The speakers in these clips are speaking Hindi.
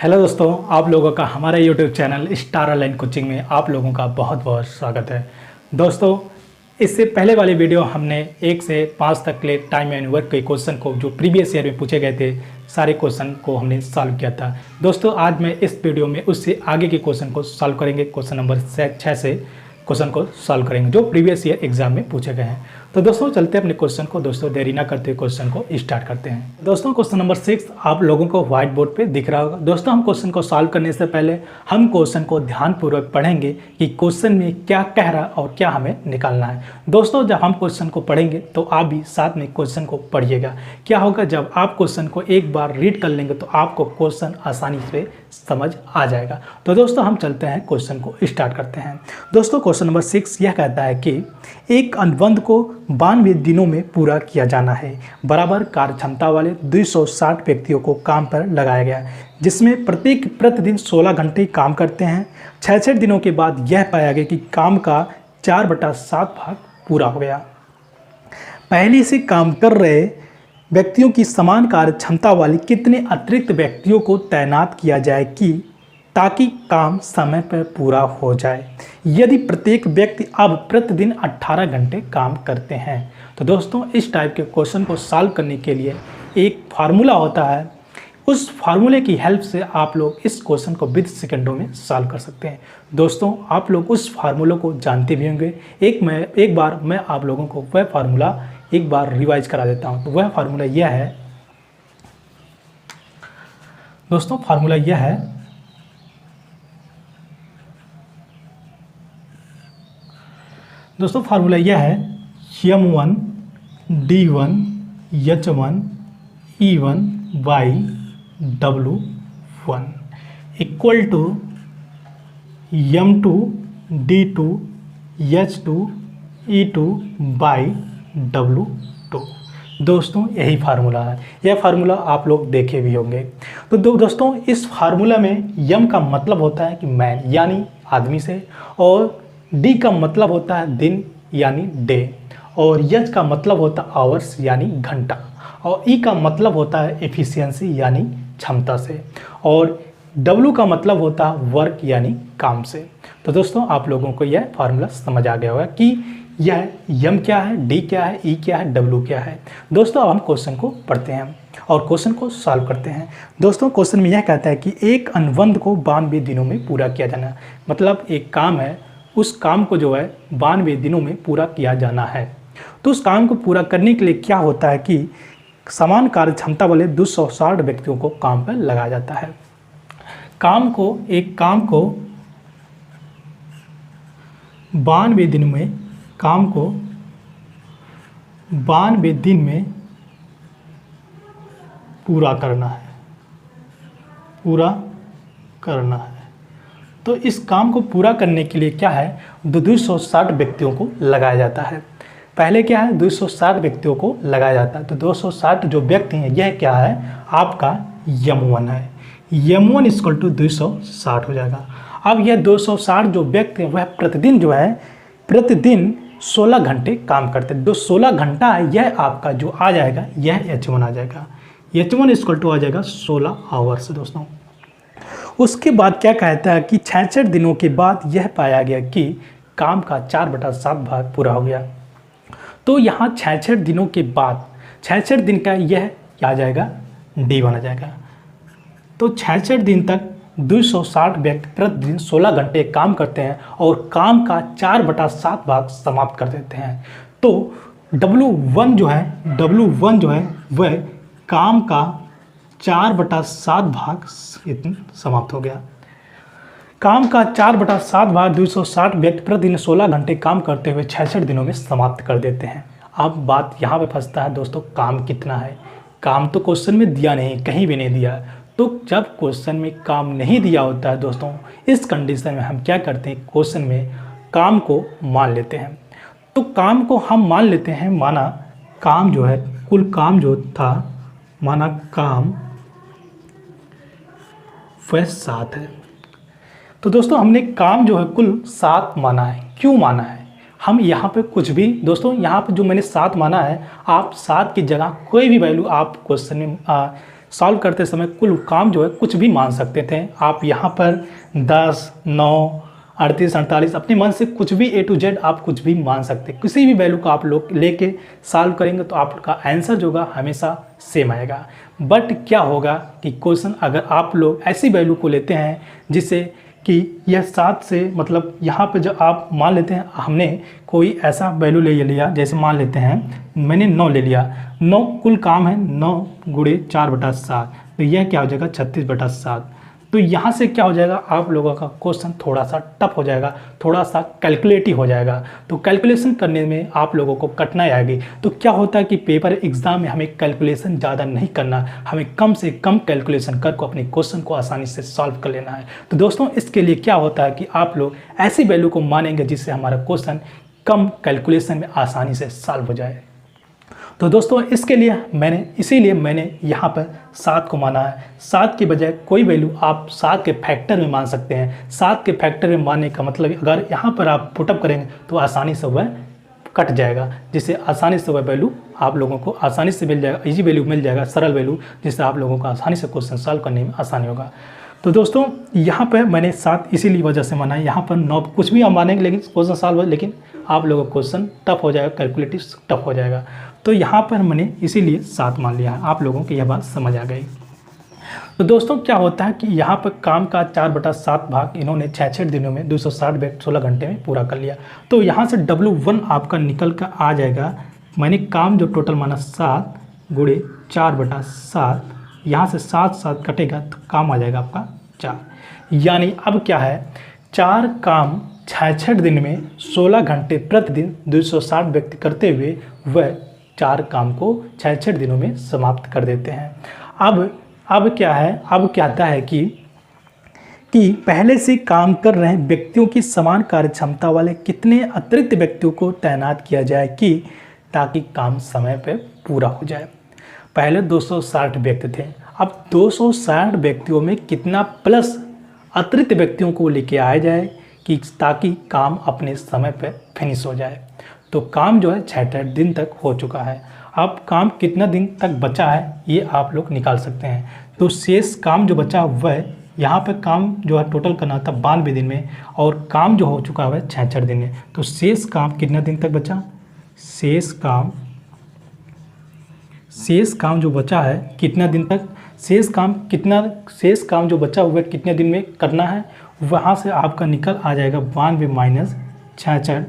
हेलो दोस्तों, आप लोगों का हमारे YouTube channel star online coaching में आप लोगों का बहुत बहुत स्वागत है। दोस्तों, इससे पहले वाली वीडियो हमने 1 से 5 तक के टाइम एंड वर्क के क्वेश्चन को जो प्रीवियस ईयर में पूछे गए थे सारे क्वेश्चन को हमने सॉल्व किया था। दोस्तों, आज मैं इस वीडियो में उससे आगे के क्वेश्चन को सॉल्व करेंगे। क्वेश्चन नंबर 6 से क्वेश्चन को सॉल्व करेंगे जो प्रीवियस ईयर एग्जाम में पूछे गए हैं। तो दोस्तों, चलते हैं अपने क्वेश्चन को। दोस्तों, देरी ना करते क्वेश्चन को स्टार्ट करते हैं। दोस्तों, क्वेश्चन नंबर 6 आप लोगों को व्हाइट बोर्ड पे दिख रहा होगा। दोस्तों, हम क्वेश्चन को सॉल्व करने से पहले हम क्वेश्चन को ध्यानपूर्वक पढ़ेंगे कि क्वेश्चन में क्या कह रहा है और क्या हमें निकालना है। दोस्तों, जब हम क्वेश्चन को पढ़ेंगे तो आप भी साथ में क्वेश्चन को पढ़िएगा। क्या होगा, जब आप क्वेश्चन को एक बार रीड कर लेंगे तो आपको क्वेश्चन आसानी से समझ आ जाएगा। तो दोस्तों, हम चलते हैं क्वेश्चन को स्टार्ट करते हैं। दोस्तों, क्वेश्चन नंबर 6 यह कहता है कि एक अनुबंध को 92 दिनों में पूरा किया जाना है। बराबर कार्य क्षमता वाले 260 व्यक्तियों को काम पर लगाया गया, जिसमें प्रत्येक प्रतिदिन 16 घंटे काम करते हैं। 66 दिनों के बाद यह पाया गया कि काम का 4/7 भाग पूरा हो गया। पहले से काम कर रहे व्यक्तियों की समान कार्य क्षमता वाले कितने अतिरिक्त व्यक्तियों को तैनात किया जाए ताकि काम समय पर पूरा हो जाए, यदि प्रत्येक व्यक्ति अब प्रतिदिन 18 घंटे काम करते हैं। तो दोस्तों, इस टाइप के क्वेश्चन को सॉल्व करने के लिए एक फार्मूला होता है। उस फार्मूले की हेल्प से आप लोग इस क्वेश्चन को विद सेकंडों में सॉल्व कर सकते हैं। दोस्तों, आप लोग उस फार्मूले को जानते भी होंगे। एक बार मैं आप लोगों को वह फार्मूला एक बार रिवाइज करा देता हूँ। तो वह फार्मूला यह है दोस्तों, फार्मूला यह है फार्मूला यह है M1 D1 H1 E1 by W1 equal to M2 D2 H2 E2 by W2। दोस्तों, यही फार्मूला है। यह फार्मूला आप लोग देखे भी होंगे। तो दोस्तों, इस फार्मूला में यम का मतलब होता है कि मैन यानी आदमी से, और डी का मतलब होता है दिन यानी डे, और एच का मतलब होता है आवर्स यानी घंटा, और ई का मतलब होता है एफिशिएंसी यानी क्षमता से, और डब्ल्यू का मतलब होता है वर्क यानी काम से। तो दोस्तों, आप लोगों को यह फार्मूला समझ आ गया होगा कि यह यम क्या है, डी क्या है, ई क्या है, डब्ल्यू क्या है। दोस्तों, अब हम क्वेश्चन को पढ़ते हैं और क्वेश्चन को सॉल्व करते हैं। दोस्तों, क्वेश्चन में यह कहता है कि एक अनुबंध को 92 दिनों में पूरा किया जाना, मतलब एक काम है, उस काम को जो है 92 दिनों में पूरा किया जाना है। तो उस काम को पूरा करने के लिए क्या होता है कि समान कार्य क्षमता वाले 260 व्यक्तियों को काम पर लगाया जाता है। काम को 92 दिन में पूरा करना है। तो इस काम को पूरा करने के लिए क्या है, 260 व्यक्तियों को लगाया जाता है। पहले क्या है, 260 व्यक्तियों को लगाया जाता है। तो 260 जो व्यक्ति हैं, यह क्या है, आपका M1 है। M1 इक्वल टू 260 हो जाएगा। अब यह 260 जो व्यक्ति हैं वह प्रतिदिन 16 घंटे काम करते हैं। जो 16 घंटा है, यह आपका जो आ जाएगा, यह H1 आ जाएगा। H1 इक्वल टू आ जाएगा 16 आवर्स। दोस्तों, उसके बाद क्या कहता है कि 66 दिनों के बाद यह पाया गया कि काम का 4/7 भाग पूरा हो गया। तो यहाँ 66 दिनों के बाद 66 दिन का यह आ जाएगा D1 आ जाएगा। तो 66 दिन तक 260 व्यक्ति प्रतिदिन 16 घंटे काम करते हैं और काम का 4/7 भाग समाप्त कर देते हैं। तो W1 जो है वह काम का 4/7 भाग समाप्त हो गया। काम का 4/7 भाग 260 व्यक्ति प्रतिदिन 16 घंटे काम करते हुए 66 दिनों में समाप्त कर देते हैं। अब बात यहाँ पे फंसता है दोस्तों, काम कितना है। काम तो क्वेश्चन में दिया नहीं, कहीं भी नहीं दिया। तो जब क्वेश्चन में काम नहीं दिया होता है दोस्तों, इस कंडीशन में हम क्या करते हैं, क्वेश्चन में काम को मान लेते हैं। तो काम को हम मान लेते हैं, माना काम जो है, कुल काम जो था, माना काम वह 7 है। तो दोस्तों, हमने काम जो है कुल 7 माना है। क्यों माना है, हम यहाँ पे कुछ भी दोस्तों, यहाँ पे जो मैंने 7 माना है, आप 7 की जगह कोई भी वैल्यू आप क्वेश्चन में सॉल्व करते समय कुल काम जो है कुछ भी मान सकते थे आप। यहाँ पर 10, 9, 38, 48 अपने मन से कुछ भी A to Z आप कुछ भी मान सकते, किसी भी वैल्यू को आप लोग लेके सॉल्व करेंगे तो आपका आंसर जो होगा हमेशा सेम आएगा। बट क्या होगा कि क्वेश्चन अगर आप लोग ऐसी वैल्यू को लेते हैं जिससे कि यह 7 से मतलब यहाँ पे जो आप मान लेते हैं, हमने कोई ऐसा वैल्यू ले लिया, जैसे मान लेते हैं मैंने 9 ले लिया, 9 कुल काम है 9 गुणे 4/7, तो यह क्या हो जाएगा 36/7। तो यहाँ से क्या हो जाएगा आप लोगों का क्वेश्चन थोड़ा सा टफ हो जाएगा, थोड़ा सा कैलकुलेटिव हो जाएगा। तो कैलकुलेशन करने में आप लोगों को कठिनाई आएगी। तो क्या होता है कि पेपर एग्जाम में हमें कैलकुलेशन ज़्यादा नहीं करना, हमें कम से कम कैलकुलेशन करके अपने क्वेश्चन को आसानी से सॉल्व कर लेना है। तो दोस्तों इसके लिए क्या होता है कि आप लोग ऐसी वैल्यू को मानेंगे जिससे हमारा क्वेश्चन कम कैलकुलेशन में आसानी से सॉल्व हो जाए। तो दोस्तों इसके लिए इसीलिए मैंने यहाँ पर 7 को माना है। 7 की बजाय कोई वैल्यू आप 7 के फैक्टर में मान सकते हैं। 7 के फैक्टर में मानने का मतलब अगर यहाँ पर आप पुटअप करेंगे तो आसानी से वह कट जाएगा, जिससे आसानी से वह वैल्यू आप लोगों को आसानी से मिल जाएगा, इजी वैल्यू मिल जाएगा, सरल वैल्यू, जिससे आप लोगों को आसानी से क्वेश्चन सॉल्व करने में आसानी होगा। तो दोस्तों यहाँ पर मैंने 7 इसीलिए वजह से माना है। यहाँ पर 9 कुछ भी हम मानेंगे लेकिन क्वेश्चन सॉल्व हो, लेकिन आप लोगों का क्वेश्चन टफ हो जाएगा, कैलकुलेटिव टफ हो जाएगा। तो यहाँ पर मैंने इसीलिए 7 मान लिया है। आप लोगों को यह बात समझ आ गई। तो दोस्तों क्या होता है कि यहाँ पर काम का 4/7 भाग इन्होंने 6 दिनों में 260 वक्त 16 घंटे में पूरा कर लिया। तो यहाँ से W1 आपका निकल कर आ जाएगा। मैंने काम जो टोटल माना 7 गुणे 4/7, यहाँ से 7 कटेगा तो काम आ जाएगा आपका 4। यानी अब क्या है, 4 काम 6 दिन में 16 घंटे प्रतिदिन 260 व्यक्ति करते हुए वह 4 काम को 6 दिनों में समाप्त कर देते हैं। अब क्या है, अब क्या आता है कि पहले से काम कर रहे व्यक्तियों की समान कार्यक्षमता वाले कितने अतिरिक्त व्यक्तियों को तैनात किया जाए कि ताकि काम समय पर पूरा हो जाए। पहले 260 व्यक्ति थे, अब 260 व्यक्तियों में कितना प्लस अतिरिक्त व्यक्तियों को लेके आया जाए कि ताकि काम अपने समय पर फिनिश हो जाए। तो काम जो है 6 दिन तक हो चुका है। अब काम कितना दिन तक बचा है ये आप लोग निकाल सकते हैं। तो शेष काम जो बचा वह यहाँ पे काम जो है टोटल करना था 92 दिन में, और काम जो हो चुका है 6 दिन में। तो शेष काम कितना दिन तक बचा, शेष काम जो बचा है कितना दिन तक, शेष काम जो बचा हुआ कितने दिन में करना है, वहाँ से आपका निकल आ जाएगा 92 माइनस 66,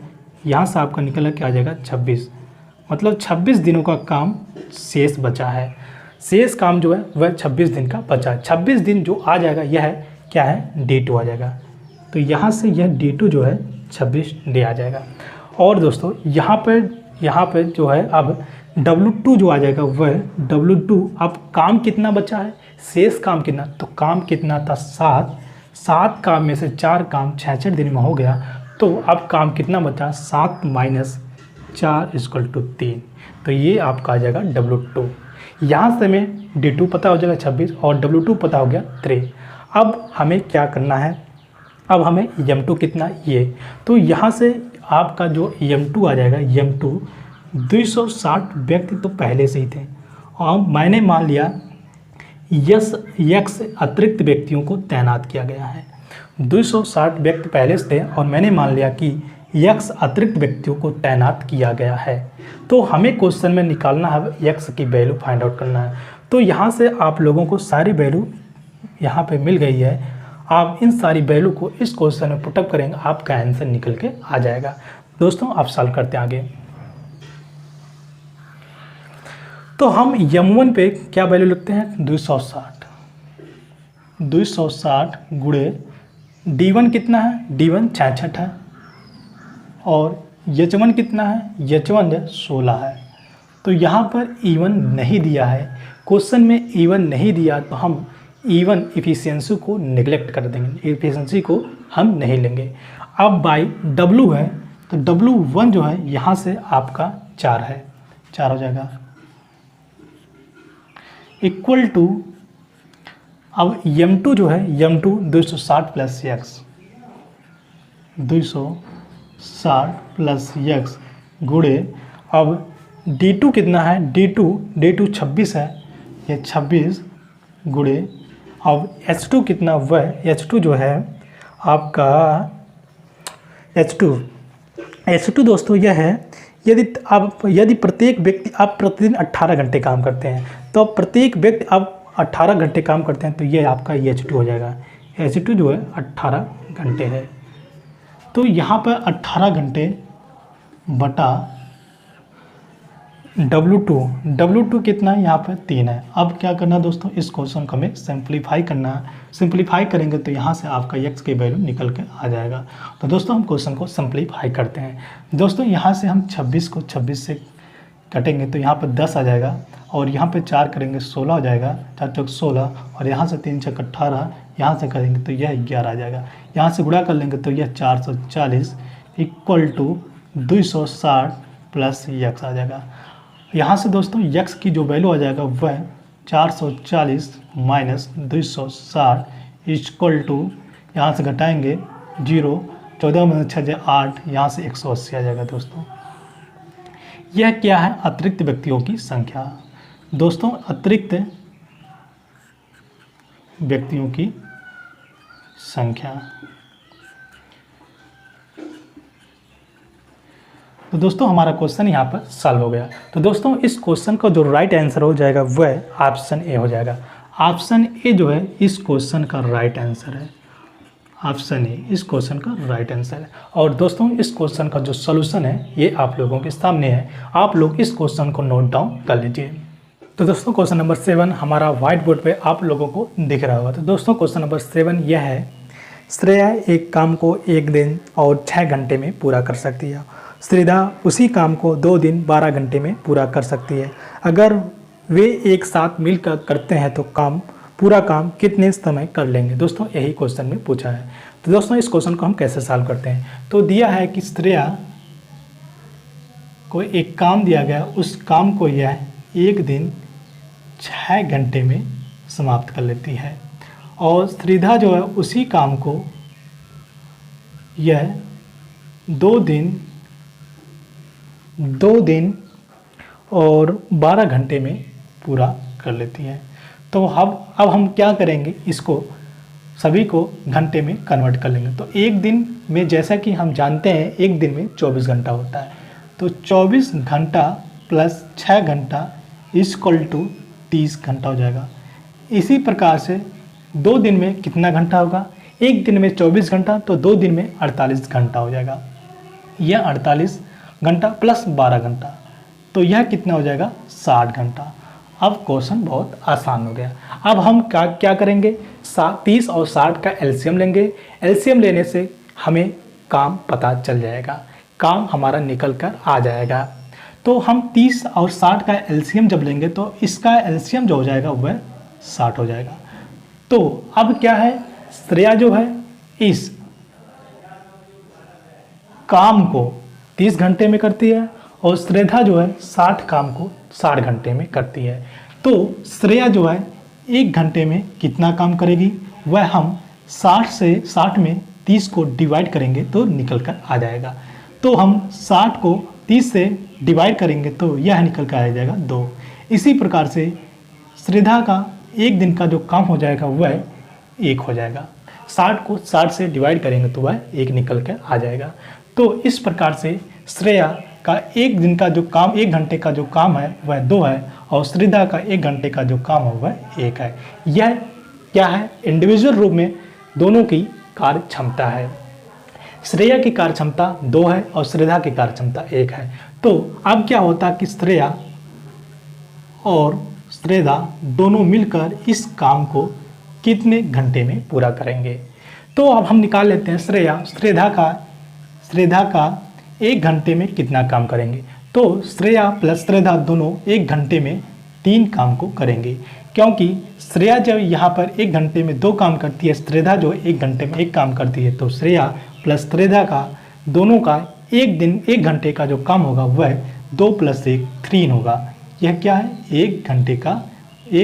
यहाँ से आपका निकल के आ जाएगा 26। मतलब 26 दिनों का काम शेष बचा है। शेष काम जो है वह 26 दिन का बचा है। 26 दिन जो आ जाएगा यह क्या है, D2 आ जाएगा। तो यहाँ से यह D2 जो है 26 डे आ जाएगा। और दोस्तों यहाँ पर जो है अब W2 जो आ जाएगा वह W2, अब काम कितना बचा है, शेष काम कितना, तो काम कितना था 7 काम में से 4 काम 6 दिन में हो गया। तो अब काम कितना बचा, 7 माइनस 4 = 3। तो ये आपका आ जाएगा W2। यहाँ से हमें D2 पता हो जाएगा 26 और W2 पता हो गया 3। अब हमें क्या करना है, अब हमें M2 कितना ये, तो यहाँ से आपका जो M2 आ जाएगा, M2 260 व्यक्ति तो पहले से ही थे और मैंने मान लिया X अतिरिक्त व्यक्तियों को तैनात किया गया है। 260 व्यक्ति पहले से थे और मैंने मान लिया कि X अतिरिक्त व्यक्तियों को तैनात किया गया है। तो हमें क्वेश्चन में निकालना है X की वैल्यू फाइंड आउट करना है। तो यहाँ से आप लोगों को सारी वैल्यू यहाँ पे मिल गई है। आप इन सारी वैल्यू को इस क्वेश्चन में पुटअप करेंगे, आपका आंसर निकल के आ जाएगा। दोस्तों आप सॉल्व करते हैं आगे। तो हम M1 पे क्या वैल्यू लिखते हैं, 260 गुणे D1 कितना है, D1 66 है, और H1 कितना है, H1 16 है। तो यहाँ पर E1 नहीं दिया है, क्वेश्चन में E1 नहीं दिया तो हम E1 इफिशियंसी को नेग्लेक्ट कर देंगे, इफिशियंसी को हम नहीं लेंगे। अब बाई W है तो W1 जो है यहाँ से आपका 4 है, 4 हो जाएगा, इक्वल टू अब M2 जो है, M2 260 plus X, 260 plus X गुणे अब D2 कितना है, D2 26 है, ये 26 गुणे, अब H2 कितना, वह H2 जो है आपका H2 दोस्तों यह है, यदि प्रत्येक व्यक्ति आप प्रतिदिन 18 घंटे काम करते हैं, तो प्रत्येक व्यक्ति आप 18 घंटे काम करते हैं तो ये आपका H2 हो जाएगा। H2 जो है 18 घंटे है, तो यहाँ पर 18 घंटे बटा W2 कितना है, यहाँ पर 3 है। अब क्या करना दोस्तों, इस क्वेश्चन को हमें सिंप्लीफाई करना है। सिंप्लीफाई करेंगे तो यहाँ से आपका x की वैल्यू निकल के आ जाएगा। तो दोस्तों हम क्वेश्चन को सिंप्लीफाई करते हैं। दोस्तों यहाँ से हम 26 को 26 से कटेंगे तो यहाँ पर 10 आ जाएगा, और यहाँ पे 4 करेंगे 16 हो जाएगा, 4 चौक 16, और यहाँ से 3 छक 18, यहाँ से करेंगे तो यह 11 आ जाएगा। यहाँ से गुणा कर लेंगे तो यह 440 इक्वल टू 260 प्लस x आ जाएगा। यहाँ से दोस्तों x की जो वैल्यू आ जाएगा वह 440 माइनस 260 इक्वल टू, यहाँ से घटाएंगे 0, 14 में 6 8, यहाँ से 180 आ जाएगा। दोस्तों यह क्या है, अतिरिक्त व्यक्तियों की संख्या। दोस्तों अतिरिक्त व्यक्तियों की संख्या। तो दोस्तों हमारा क्वेश्चन यहाँ पर सॉल्व हो गया। तो दोस्तों इस क्वेश्चन का जो राइट आंसर हो जाएगा वह ऑप्शन ए हो जाएगा। ऑप्शन ए जो है इस क्वेश्चन का राइट आंसर है। ऑप्शन ए इस क्वेश्चन का राइट आंसर है। और दोस्तों इस क्वेश्चन का जो सॉल्यूशन है ये आप लोगों के सामने है, आप लोग इस क्वेश्चन को नोट डाउन कर लीजिए। तो दोस्तों क्वेश्चन नंबर 7 हमारा व्हाइट बोर्ड पे आप लोगों को दिख रहा होगा। तो दोस्तों क्वेश्चन नंबर 7 यह है, श्रेया एक काम को 1 दिन और 6 घंटे में पूरा कर सकती है। श्रीधा उसी काम को 2 दिन 12 घंटे में पूरा कर सकती है। अगर वे एक साथ मिलकर करते हैं तो पूरा काम कितने समय कर लेंगे। दोस्तों यही क्वेश्चन में पूछा है। तो दोस्तों इस क्वेश्चन को हम कैसे सॉल्व करते हैं, तो दिया है कि श्रेया को एक काम दिया गया, उस काम को यह 1 दिन 6 घंटे में समाप्त कर लेती है, और श्रीधा जो है उसी काम को यह 2 दिन और 12 घंटे में पूरा कर लेती है। तो अब हम क्या करेंगे, इसको सभी को घंटे में कन्वर्ट कर लेंगे। तो 1 दिन में, जैसा कि हम जानते हैं 1 दिन में 24 घंटा होता है, तो 24 घंटा प्लस 6 घंटा इक्वल टू 30 घंटा हो जाएगा। इसी प्रकार से 2 दिन में कितना घंटा होगा, 1 दिन में 24 घंटा तो 2 दिन में 48 घंटा हो जाएगा। यह 48 घंटा प्लस 12 घंटा, तो यह कितना हो जाएगा 60 घंटा। अब क्वेश्चन बहुत आसान हो गया। अब हम क्या करेंगे, 30 और 60 का एलसीएम लेंगे। एलसीएम लेने से हमें काम पता चल जाएगा, काम हमारा निकल कर आ जाएगा। तो हम 30 और 60 का एलसीएम जब लेंगे तो इसका एलसीएम जो हो जाएगा वह 60 हो जाएगा। तो अब क्या है, श्रेया जो है इस काम को 30 घंटे में करती है, और श्रेधा जो है 60 काम को 60 घंटे में करती है। तो श्रेया जो है 1 घंटे में कितना काम करेगी, वह हम 60 में 30 को डिवाइड करेंगे तो निकल कर आ जाएगा। तो हम 60 को 30 से डिवाइड करेंगे तो यह निकल कर आ जाएगा 2। इसी प्रकार से श्रेधा का 1 दिन का जो काम हो जाएगा वह 1 हो जाएगा। 60 को 60 से डिवाइड करेंगे तो वह 1 निकल कर आ जाएगा। तो इस प्रकार से श्रेया का 1 दिन का जो काम, 1 घंटे का जो काम है वह 2 है, और श्रीधा का 1 घंटे का जो काम है वह 1 है। यह क्या है, इंडिविजुअल रूप में दोनों की कार्य क्षमता है। श्रेया की कार्य क्षमता 2 है और श्रीधा की कार्य क्षमता 1 है। तो अब क्या होता है कि श्रेया और श्रीधा दोनों मिलकर इस काम को कितने घंटे में पूरा करेंगे। तो अब हम निकाल लेते हैं श्रेधा का 1 घंटे में कितना काम करेंगे। तो श्रेया प्लस श्रेधा दोनों 1 घंटे में 3 काम को करेंगे, क्योंकि श्रेया जब यहाँ पर 1 घंटे में 2 काम करती है, श्रेधा जो 1 घंटे में 1 काम करती है, तो श्रेया प्लस श्रेधा का दोनों का 1 घंटे का जो काम होगा वह 2 + 1 3 होगा। यह क्या है, 1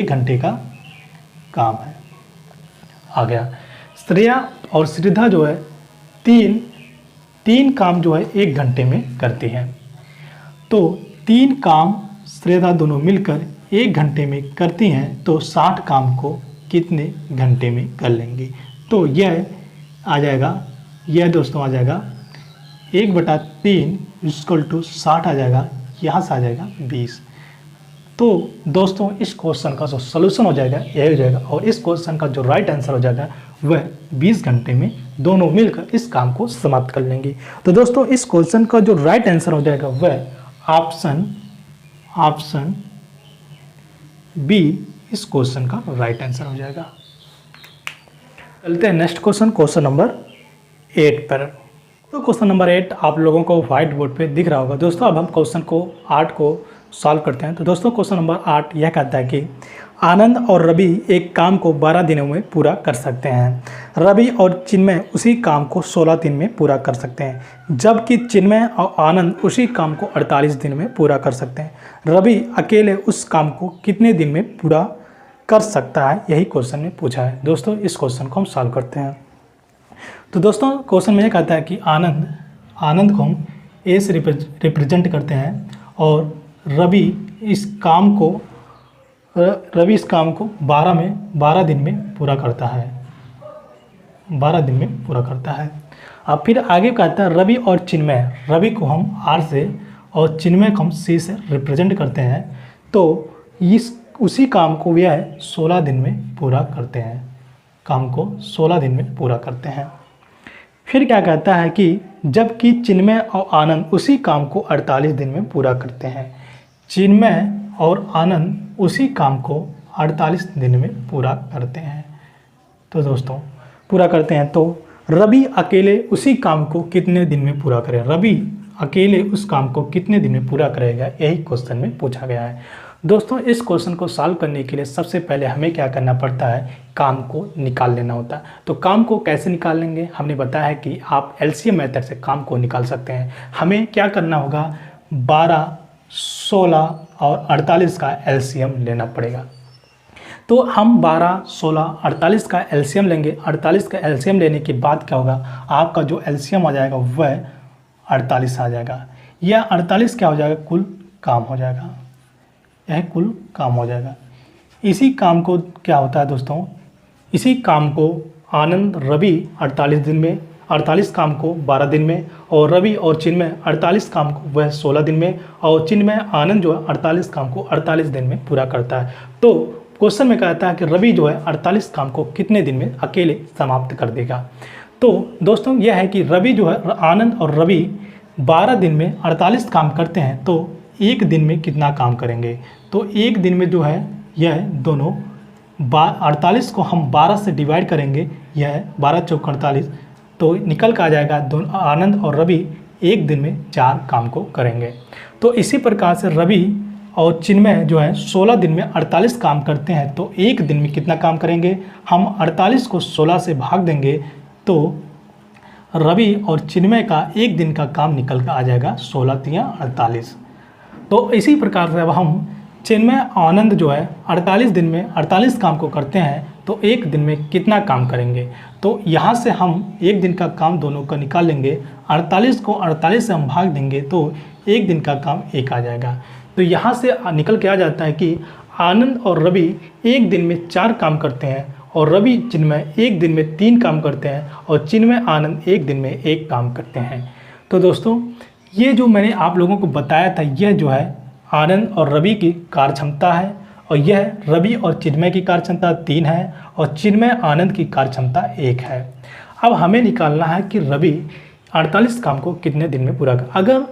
घंटे का काम है। आ गया, श्रेया और श्रीधा जो है तीन काम जो है 1 घंटे में करते हैं। तो 3 काम श्रेधा दोनों मिलकर 1 घंटे में करती हैं, तो 60 काम को कितने घंटे में कर लेंगे। तो यह आ जाएगा, यह दोस्तों आ जाएगा 1/3 = 60 आ जाएगा, यहाँ से आ जाएगा 20। तो दोस्तों इस क्वेश्चन का जो सलूशन हो जाएगा यह हो जाएगा, और इस क्वेश्चन का जो राइट आंसर हो जाएगा वह 20 घंटे में दोनों मिलकर इस काम को समाप्त कर लेंगे। तो दोस्तों इस क्वेश्चन का जो राइट आंसर हो जाएगा वह ऑप्शन बी इस क्वेश्चन का राइट आंसर हो जाएगा। चलते हैं नेक्स्ट क्वेश्चन नंबर 8 पर। तो क्वेश्चन नंबर 8 आप लोगों को व्हाइट बोर्ड पे दिख रहा होगा। दोस्तों अब हम क्वेश्चन को 8 को सॉल्व करते हैं। तो दोस्तों क्वेश्चन नंबर 8 यह कहता है कि आनंद और रवि एक काम को 12 दिनों में पूरा कर सकते हैं। रवि और चिन्मय उसी काम को 16 दिन में पूरा कर सकते हैं, जबकि चिन्मय और आनंद उसी काम को 48 दिन में पूरा कर सकते हैं। रवि अकेले उस काम को कितने दिन में पूरा कर सकता है, यही क्वेश्चन में पूछा है। दोस्तों इस क्वेश्चन को हम सॉल्व करते हैं। तो दोस्तों क्वेश्चन में यह कहता है कि आनंद को हम ए से रिप्रेजेंट करते हैं, और रवि इस काम को 12 दिन में पूरा करता है, 12 दिन में पूरा करता है। अब फिर आगे कहता है रवि और चिन्मय, रवि को हम आर से और चिन्मय को हम सी से रिप्रेजेंट करते हैं, तो उसी काम को यह 16 दिन में पूरा करते हैं, काम को 16 दिन में पूरा करते हैं। फिर क्या कहता है कि जबकि चिन्मय और आनंद उसी काम को 48 दिन में पूरा करते हैं। चिन्मय और आनंद उसी काम को 48 दिन में पूरा करते हैं। तो दोस्तों पूरा करते हैं, तो रवि अकेले उसी काम को कितने दिन में पूरा करेगा, रवि अकेले उस काम को कितने दिन में पूरा करेगा, यही क्वेश्चन में पूछा गया है। दोस्तों इस क्वेश्चन को सॉल्व करने के लिए सबसे पहले हमें क्या करना पड़ता है, काम को निकाल लेना होता है। तो काम को कैसे निकाल लेंगे, हमने बताया है कि आप एलसीएम मेथड से काम को निकाल सकते हैं। हमें क्या करना होगा, 12, 16 और 48 का एलसीएम लेना पड़ेगा। तो हम 12, 16, 48 का एलसीएम लेंगे। 48 का एलसीएम लेने के बाद क्या होगा, आपका जो एलसीएम आ जाएगा वह 48 आ जाएगा। यह 48 क्या हो जाएगा, कुल काम हो जाएगा, यह कुल काम हो जाएगा। इसी काम को क्या होता है दोस्तों, इसी काम को आनंद रवि 48 दिन में, 48 काम को 12 दिन में, और रवि और चिन्मय 48 काम को वह 16 दिन में, और चिन्मय आनंद जो है 48 काम को 48 दिन में पूरा करता है। तो क्वेश्चन में कहता है कि रवि जो है 48 काम को कितने दिन में अकेले समाप्त कर देगा। तो दोस्तों यह है कि रवि जो है, आनंद और रवि 12 दिन में 48 काम करते हैं, तो एक दिन में कितना काम करेंगे। तो एक दिन में जो है यह दोनों 48 को हम 12 से डिवाइड करेंगे, यह 12 × 4 = 48, तो निकल कर आ जाएगा दोनों आनंद और रवि एक दिन में 4 काम को करेंगे। तो इसी प्रकार से रवि और चिन्मय जो है 16 दिन में 48 काम करते हैं, तो एक दिन में कितना काम करेंगे, हम 48 को 16 से भाग देंगे, तो रवि और चिन्मय का एक दिन का काम निकल कर आ जाएगा 16 × 3 = 48। तो इसी प्रकार से अब हम चिन्मय आनंद जो है 48 दिन में 48 काम को करते हैं, तो एक दिन में कितना काम करेंगे। तो यहाँ से हम एक दिन का काम दोनों का निकाल लेंगे, 48 को 48 से हम भाग देंगे, तो एक दिन का काम एक आ जाएगा। तो यहाँ से निकल के आ जाता है कि आनंद और रवि एक दिन में 4 काम करते हैं, और रवि चिन्मय एक दिन में 3 काम करते हैं, और चिन्मय आनंद एक दिन में 1 काम करते हैं। तो दोस्तों ये जो मैंने आप लोगों को बताया था, यह जो है आनंद और रवि की कार्य क्षमता है, और यह रवि और चिन्मय की कार्य क्षमता 3 है, और चिन्मय आनंद की कार्य क्षमता 1 है। अब हमें निकालना है कि रवि 48 काम को कितने दिन में पूरा कर। अगर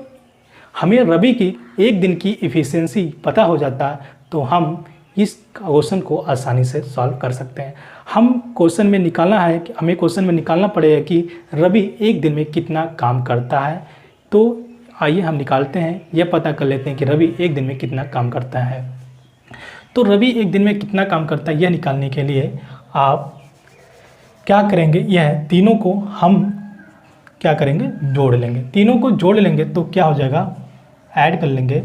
हमें रवि की एक दिन की इफ़िशियंसी पता हो जाता है, तो हम इस क्वेश्चन को आसानी से सॉल्व कर सकते हैं। हम क्वेश्चन में निकालना है कि हमें क्वेश्चन में निकालना पड़ेगा कि रवि एक दिन में कितना काम करता है। तो आइए हम निकालते हैं, यह पता कर लेते हैं कि रवि एक दिन में कितना काम करता है। तो रवि एक दिन में कितना काम करता है, यह निकालने के लिए आप क्या करेंगे, यह तीनों को हम क्या करेंगे, जोड़ लेंगे। तीनों को जोड़ लेंगे तो क्या हो जाएगा, ऐड कर लेंगे,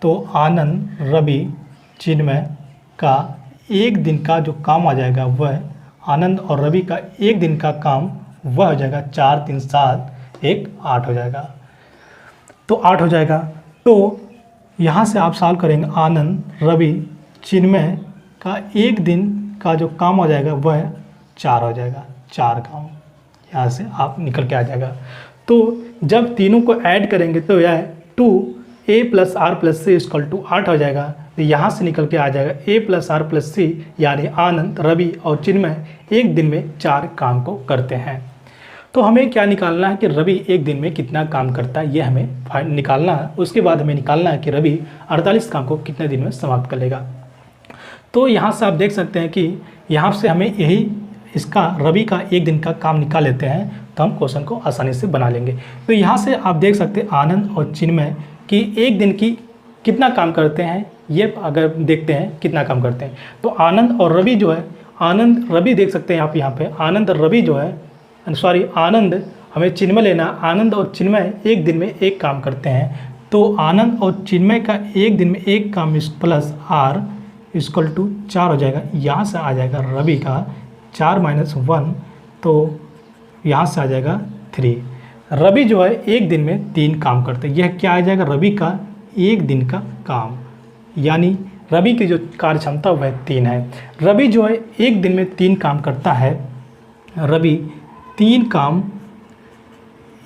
तो आनंद रवि चिन्मय का एक दिन का जो काम आ जाएगा वह, आनंद और रवि का एक दिन का काम वह हो जाएगा 4, 3, 7, 1, 8 हो जाएगा। तो 8 हो जाएगा। तो यहाँ से आप सॉल्व करेंगे, आनंद रवि चिन्मय का एक दिन का जो काम हो जाएगा वह 4 हो जाएगा, 4 काम यहाँ से आप निकल के आ जाएगा। तो जब तीनों को ऐड करेंगे तो यह 2a + r + c = 8 हो जाएगा। तो यहाँ से निकल के आ जाएगा a + r + c, यानी आनंद, रवि और चिन्मय एक दिन में 4 काम को करते हैं। तो हमें क्या निकालना है कि रवि एक दिन में कितना काम करता है, ये हमें निकालना है। उसके बाद हमें निकालना है कि रवि 48 काम को कितने दिन में समाप्त कर लेगा। तो यहाँ से आप देख सकते हैं कि यहाँ से हमें यही इसका रवि का एक दिन का काम निकाल लेते हैं, तो हम क्वेश्चन को आसानी से बना लेंगे। तो यहाँ से आप देख सकते हैं आनंद और चिन्मय कि एक दिन की कितना काम करते हैं, ये अगर देखते हैं कितना काम करते हैं। तो आनंद और रवि जो है, आनंद रवि देख सकते हैं आप यहाँ पे, आनंद और रवि जो है, आनंद, हमें चिन्मय लेना, आनंद और चिन्मय एक दिन में एक काम करते हैं। तो आनंद और चिन्मय का एक दिन में एक काम प्लस r = 4 हो जाएगा। यहाँ से आ जाएगा रवि का 4 - 1, तो यहाँ से आ जाएगा 3। रवि जो है एक दिन में 3 काम करते हैं। यह क्या आ जाएगा, रवि का एक दिन का काम, यानी रवि की जो कार्य क्षमता वह 3 है। रवि जो है एक दिन में 3 काम करता है। रवि 3 काम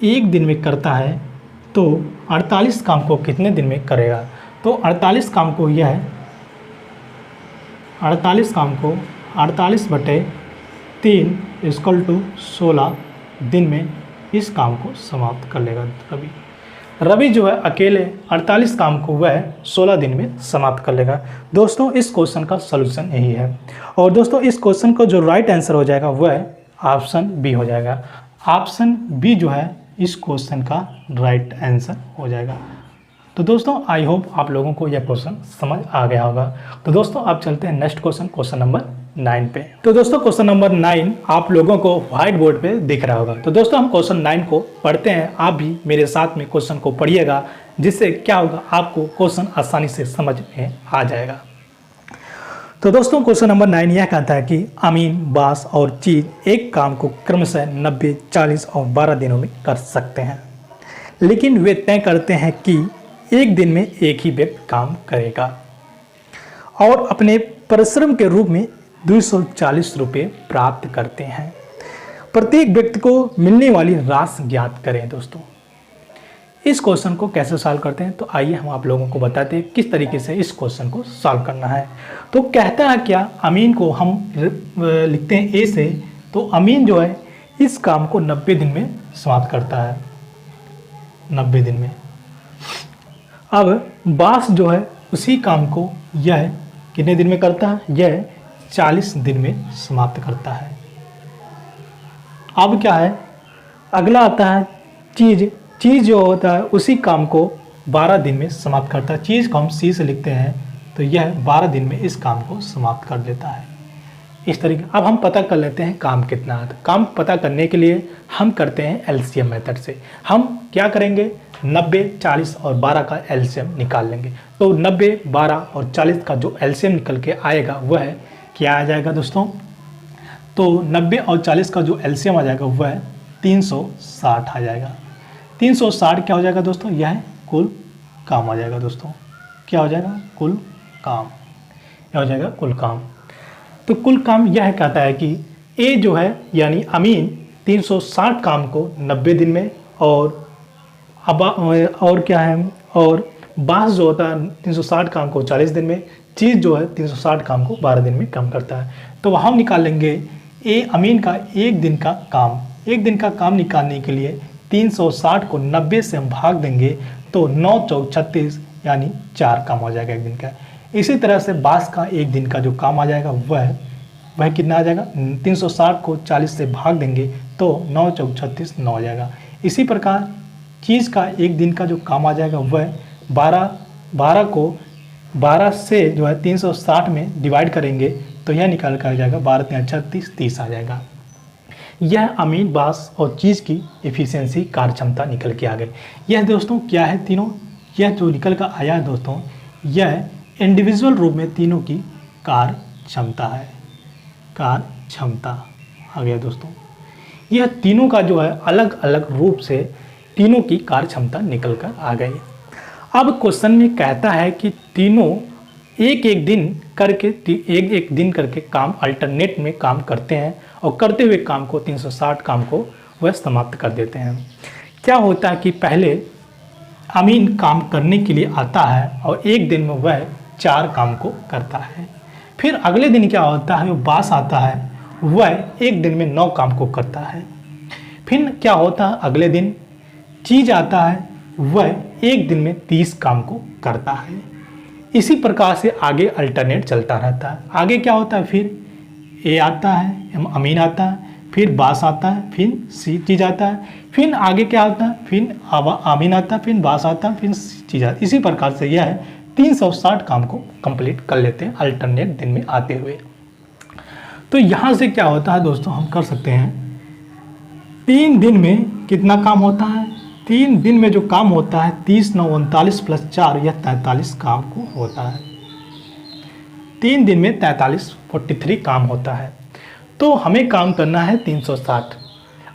एक दिन में करता है, तो 48 काम को कितने दिन में करेगा? तो 48 काम को यह 48 काम को 48/3 = 16 दिन में इस काम को समाप्त कर लेगा रवि। रवि जो है अकेले 48 काम को वह 16 दिन में समाप्त कर लेगा। दोस्तों इस क्वेश्चन का सलूशन यही है। और दोस्तों इस क्वेश्चन का जो राइट आंसर हो जाएगा वह ऑप्शन बी हो जाएगा। ऑप्शन बी जो है इस क्वेश्चन का राइट आंसर हो जाएगा। तो दोस्तों आई होप आप लोगों को यह क्वेश्चन समझ आ गया होगा। तो दोस्तों आप चलते हैं नेक्स्ट क्वेश्चन नंबर 9 पे। तो दोस्तों क्वेश्चन नंबर 9 आप लोगों को व्हाइट बोर्ड पे दिख रहा होगा। तो दोस्तों हम क्वेश्चन 9 को पढ़ते हैं, आप भी मेरे साथ में क्वेश्चन को पढ़िएगा, जिससे क्या होगा आपको क्वेश्चन आसानी से समझ में आ जाएगा। तो दोस्तों क्वेश्चन नंबर 9 यह कहता है कि अमीन, बास और चीज एक काम को क्रमशः 90, 40 और 12 दिनों में कर सकते हैं, लेकिन वे तय करते हैं कि एक दिन में एक ही व्यक्ति काम करेगा और अपने परिश्रम के रूप में 240 रुपये प्राप्त करते हैं। प्रत्येक व्यक्ति को मिलने वाली राशि ज्ञात करें। दोस्तों इस क्वेश्चन को कैसे सॉल्व करते हैं, तो आइए हम आप लोगों को बताते हैं किस तरीके से इस क्वेश्चन को सॉल्व करना है। तो कहता है क्या, अमीन को हम लिखते हैं ए से, तो अमीन जो है इस काम को 90 दिन में समाप्त करता है, 90 दिन में। अब बास जो है उसी काम को यह कितने दिन में करता है, यह 40 दिन में समाप्त करता है। अब क्या है, अगला आता है चीज। चीज जो होता है उसी काम को 12 दिन में समाप्त करता है। चीज को हम सी से लिखते हैं, तो यह 12 दिन में इस काम को समाप्त कर देता है। इस तरीके अब हम पता कर लेते हैं काम कितना है। काम पता करने के लिए हम करते हैं एलसीएम मेथड से। हम क्या करेंगे, 90, 40 और 12 का एलसीएम निकाल लेंगे। तो 90, 12 और 40 का जो एलसीएम निकल के आएगा वह क्या आ जाएगा दोस्तों, तो 90 और 40 का जो एलसीएम आ जाएगा वह 360 आ जाएगा। 360 क्या हो जाएगा दोस्तों, यह कुल काम आ जाएगा। दोस्तों क्या हो जाएगा, कुल काम, क्या हो जाएगा, कुल काम। तो कुल काम यह कहता है कि ए जो है यानी अमीन 360 काम को 90 दिन में, और क्या है, और बास जो होता है 360 काम को 40 दिन में, चीज़ जो है 360 काम को 12 दिन में कम करता है। तो हम निकाल लेंगे ए अमीन का एक दिन का काम। एक दिन का काम निकालने के लिए 360 को 90 से हम भाग देंगे, तो 9 चौक 36 यानी 4 काम हो जाएगा एक दिन का। इसी तरह से बास का एक दिन का जो काम आ जाएगा वह कितना आ जाएगा, 360 को 40 से भाग देंगे तो 9 चौक 36 9 हो जाएगा। इसी प्रकार चीज़ का एक दिन का जो काम आ जाएगा वह 12 को 12 से जो है 360 में डिवाइड करेंगे तो यह निकाल कर आ जाएगा 12 3 36 30 आ जाएगा। यह अमीन, बास और चीज़ की एफिशिएंसी कार्य क्षमता निकल के आ गई। यह दोस्तों क्या है, तीनों यह जो निकल कर आया है दोस्तों, यह इंडिविजुअल रूप में तीनों की कार्य क्षमता है, कार्य क्षमता आ गया दोस्तों। यह तीनों का जो है अलग अलग रूप से तीनों की कार्य क्षमता निकल कर आ गई। अब क्वेश्चन में कहता है कि तीनों एक एक दिन करके एक एक दिन करके काम अल्टरनेट में काम करते हैं और करते हुए काम को 360 काम को वह समाप्त कर देते हैं। क्या होता है कि पहले अमीन काम करने के लिए आता है और एक दिन में वह 4 काम को करता है। फिर अगले दिन क्या होता है, वो बास आता है, वह एक दिन में 9 काम को करता है। फिर क्या होता है, अगले दिन चीज आता है, वह एक दिन में 30 काम को करता है। इसी प्रकार से आगे अल्टरनेट चलता रहता है। आगे क्या होता है, फिर ए आता है, अमीन आता है, फिर बास आता है, फिर सी चीज आता है, फिर आगे क्या आता है, फिर अमीन आता है, फिर बास आता है, फिर चीज आता है। इसी प्रकार से यह 360 काम को कंप्लीट कर लेते हैं अल्टरनेट दिन में आते हुए। तो यहाँ से क्या होता है दोस्तों, हम कर सकते हैं 3 दिन में कितना काम होता है। 3 दिन में जो काम होता है 30 9 39 प्लस 4 यह 43 काम को होता है। 3 दिन में 43 काम होता है। तो हमें काम करना है 360।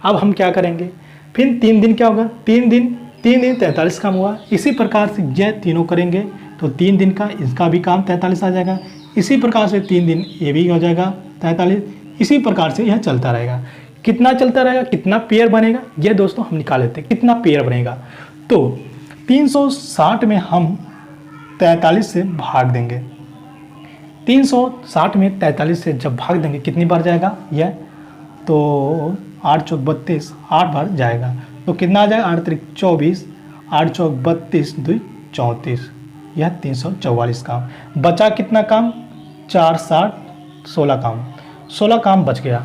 अब हम क्या करेंगे, फिर 3 दिन क्या होगा, 3 दिन 43 काम हुआ। इसी प्रकार से यह तीनों करेंगे तो 3 दिन का इसका भी काम 43 आ जाएगा। इसी प्रकार से 3 दिन ये भी हो जाएगा 43। इसी प्रकार से यह चलता रहेगा। कितना चलता रहेगा, कितना पेयर बनेगा, यह दोस्तों हम निकाल लेते हैं कितना पेयर बनेगा। तो 360 में हम 43 से भाग देंगे। 360 में 43 से जब भाग देंगे कितनी बार जाएगा यह, तो 8 चौक 32 8 बार जाएगा। तो कितना आ जाएगा, 8 त्रिक 24, 8 चौक 32 2 34, यह 344 काम। बचा कितना काम, 4 60 16 काम, 16 काम बच गया।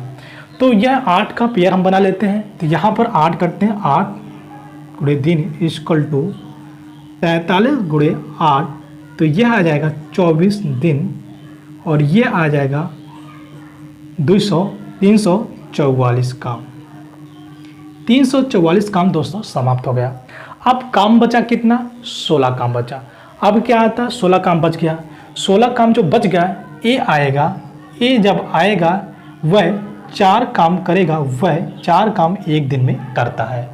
तो यह 8 का पेयर हम बना लेते हैं। तो यहाँ पर 8 करते हैं, 8 गुणे दिन इक्वल टू 43 गुणे 8, तो यह आ जाएगा 24 दिन और यह आ जाएगा 344 काम। 344 काम दोस्तों समाप्त हो गया। अब काम बचा कितना, 16 काम बचा। अब क्या आता, 16 काम बच गया। 16 काम जो बच गया ए आएगा। ए जब आएगा वह 4 काम करेगा, वह 4 काम एक दिन में करता है।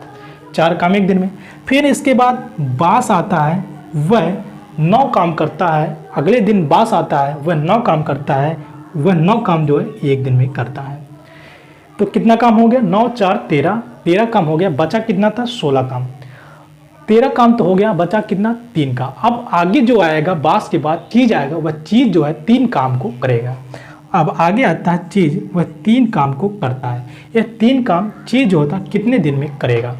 4 काम एक दिन में। फिर इसके बाद बास आता है, वह 9 काम करता है। अगले दिन बास आता है, वह 9 काम करता है। वह 9 काम जो है एक दिन में करता है। तो कितना काम हो गया, 9 4 13 काम हो गया। बचा कितना था, 16 काम। 13 काम तो हो गया, बचा कितना, 3 का। अब आगे जो आएगा बास के बाद चीज आएगा, वह चीज जो है 3 काम को करेगा। अब आगे आता है चीज, वह 3 काम को करता है। यह 3 काम चीज जो होता है कितने दिन में करेगा,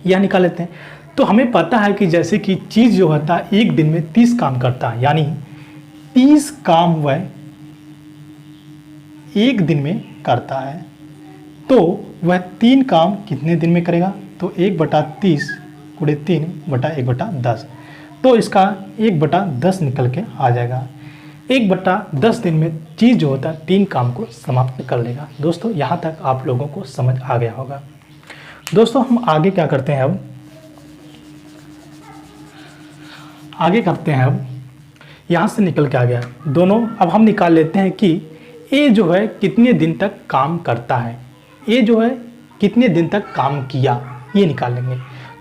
यह निकाल लेते हैं। तो हमें पता है कि जैसे कि चीज जो होता है एक दिन में 30 काम करता है, यानी 30 काम वह एक दिन में करता है। तो वह 3 काम कितने दिन में करेगा, तो 1/30 गुणे 3/1/10। तो इसका 1/10 निकल के आ जाएगा। 1/10 दिन में चीज़ जो होता है 3 काम को समाप्त कर लेगा। दोस्तों यहाँ तक आप लोगों को समझ आ गया होगा। दोस्तों हम आगे क्या करते हैं, अब यहाँ से निकल के आ गया दोनों। अब हम निकाल लेते हैं कि ए जो है कितने दिन तक काम करता है, ए जो है कितने दिन तक काम किया, ये निकाल लेंगे।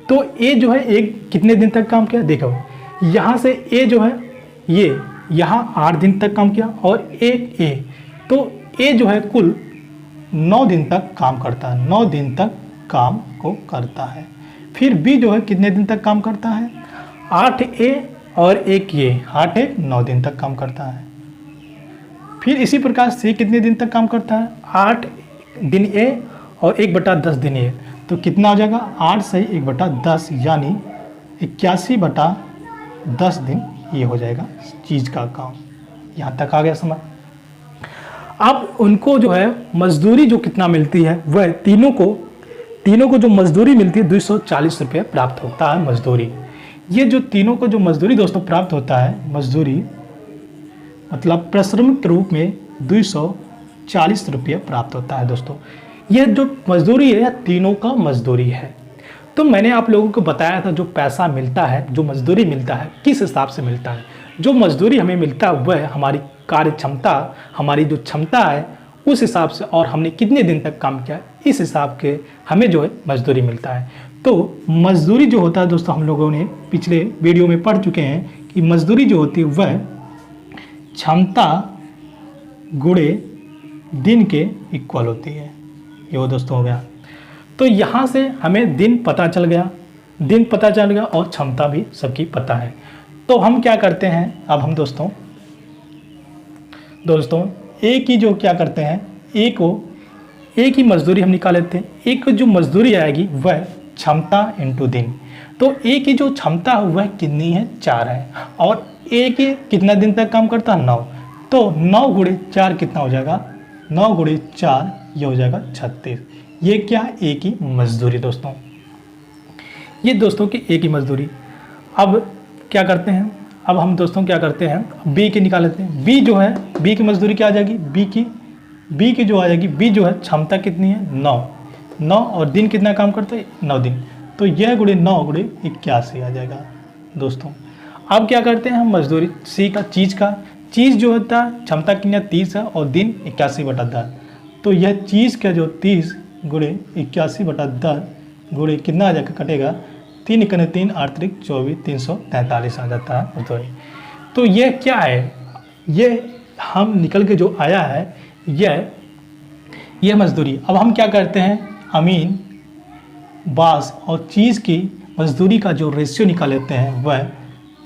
तो ए जो है एक कितने दिन तक काम किया, देखो यहाँ से ए जो है ये यहाँ 8 दिन तक काम किया और एक ए, तो ए जो है कुल 9 दिन तक काम करता है, 9 दिन तक काम को करता है। फिर बी जो है कितने दिन तक काम करता है, 8 ए और एक ये, 8 1 9 दिन तक काम करता है। फिर इसी प्रकार से कितने दिन तक काम करता है, 8 दिन ए और 1/10 दिन ए, तो कितना हो जाएगा, 8 से 1/10 यानी 81/10 दिन ये हो जाएगा चीज़ का काम। यहाँ तक आ गया समझ। अब उनको जो है मजदूरी जो कितना मिलती है, वह तीनों को जो मजदूरी मिलती है 240 रुपये प्राप्त होता है मजदूरी। ये जो तीनों को जो मजदूरी दोस्तों प्राप्त होता है, मजदूरी मतलब परिश्रम के रूप में 240 रुपये प्राप्त होता है। दोस्तों ये जो मजदूरी है, तीनों का मजदूरी है। तो मैंने आप लोगों को बताया था जो पैसा मिलता है, जो मजदूरी मिलता है, किस हिसाब से मिलता है। जो मजदूरी हमें मिलता है वह हमारी कार्य क्षमता, हमारी जो क्षमता है उस हिसाब से, और हमने कितने दिन तक काम किया इस हिसाब के हमें जो है मजदूरी मिलता है। तो मजदूरी जो होता है दोस्तों, हम लोगों ने पिछले वीडियो में पढ़ चुके हैं कि मजदूरी जो होती है वह क्षमता गुणे दिन के इक्वल होती है। ये वो दोस्तों हो गया। तो यहाँ से हमें दिन पता चल गया, और क्षमता भी सबकी पता है। तो हम क्या करते हैं, अब हम दोस्तों ए की जो क्या करते हैं, ए की मजदूरी हम निकाल लेते हैं। ए की जो मजदूरी आएगी वह क्षमता इंटू दिन। तो ए की जो क्षमता है वह कितनी है, 4 है, और ए के कितना दिन तक काम करता है, 9। तो 9 गुणे 4 कितना हो जाएगा, 9 गुणे 4 ये हो जाएगा 36। ये क्या, ए की मजदूरी दोस्तों, ये दोस्तों की ए की मजदूरी। अब क्या करते हैं, अब हम दोस्तों क्या करते हैं, बी की निकाल लेते हैं। बी जो है, बी की मजदूरी क्या आ जाएगी, बी की जो आ जाएगी, बी जो है क्षमता कितनी है, 9 और दिन कितना काम करता है, 9 दिन। तो यह गुणे 9 गुणे 81 आ जाएगा दोस्तों। अब क्या करते हैं हम, मजदूरी सी का, चीज़ जो होता है क्षमता कितनी है, 30 है, और दिन 81/10। तो यह चीज़ का जो 30 गुणे 81/10 गुणे कितना आ जाएगा, कटेगा 3 × 3 8 × 24 343 आ जाता है मजदूरी। तो यह क्या है, ये हम निकल के जो आया है यह मजदूरी। अब हम क्या करते हैं, अमीन, बास और चीज़ की मजदूरी का जो रेशियो निकाल लेते हैं वह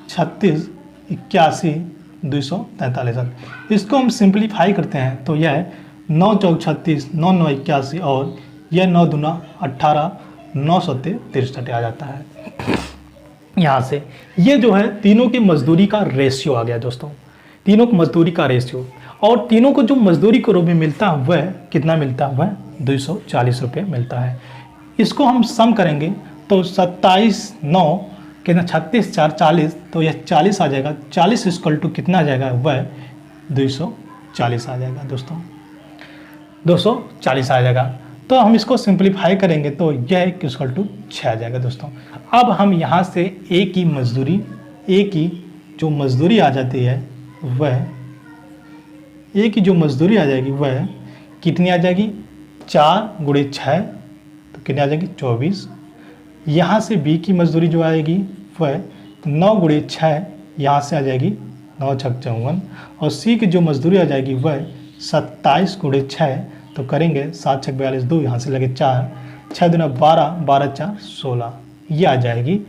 36 81 243। इसको हम सिंप्लीफाई करते हैं तो यह 9 × 4 = 36, 9 × 9 = 81 और यह 9 × 2 = 18, 9 × 7 = 63 आ जाता है। यहाँ से ये जो है तीनों की मजदूरी का रेशियो आ गया दोस्तों, तीनों की मजदूरी का रेशियो। और तीनों को जो मजदूरी के रूप में मिलता है वह कितना मिलता है, वह 240 रुपये मिलता है। इसको हम सम करेंगे तो 27 9 कितना 36 4 40, तो यह 40 आ जाएगा। 40 = कितना आ जाएगा, वह 240 आ जाएगा दोस्तों, 240 आ जाएगा। तो हम इसको सिंप्लीफाई करेंगे तो यह = 6 आ जाएगा दोस्तों। अब हम यहाँ से ए की जो मजदूरी आ जाती है वह, ए की जो मजदूरी आ जाएगी वह कितनी आ जाएगी, 4 × 6 तो कितनी आ जाएगी, 24। यहाँ से बी की मजदूरी जो आएगी वह 9 × 6 यहाँ से आ जाएगी 9 × 6 = 54, और सी की जो मजदूरी आ जाएगी वह 27 × 6 तो करेंगे 7 × 6 = 42, 2 यहाँ से लगे 4, 6 × 2 = 12, 12 × 4 = 16। ये आ जाएगी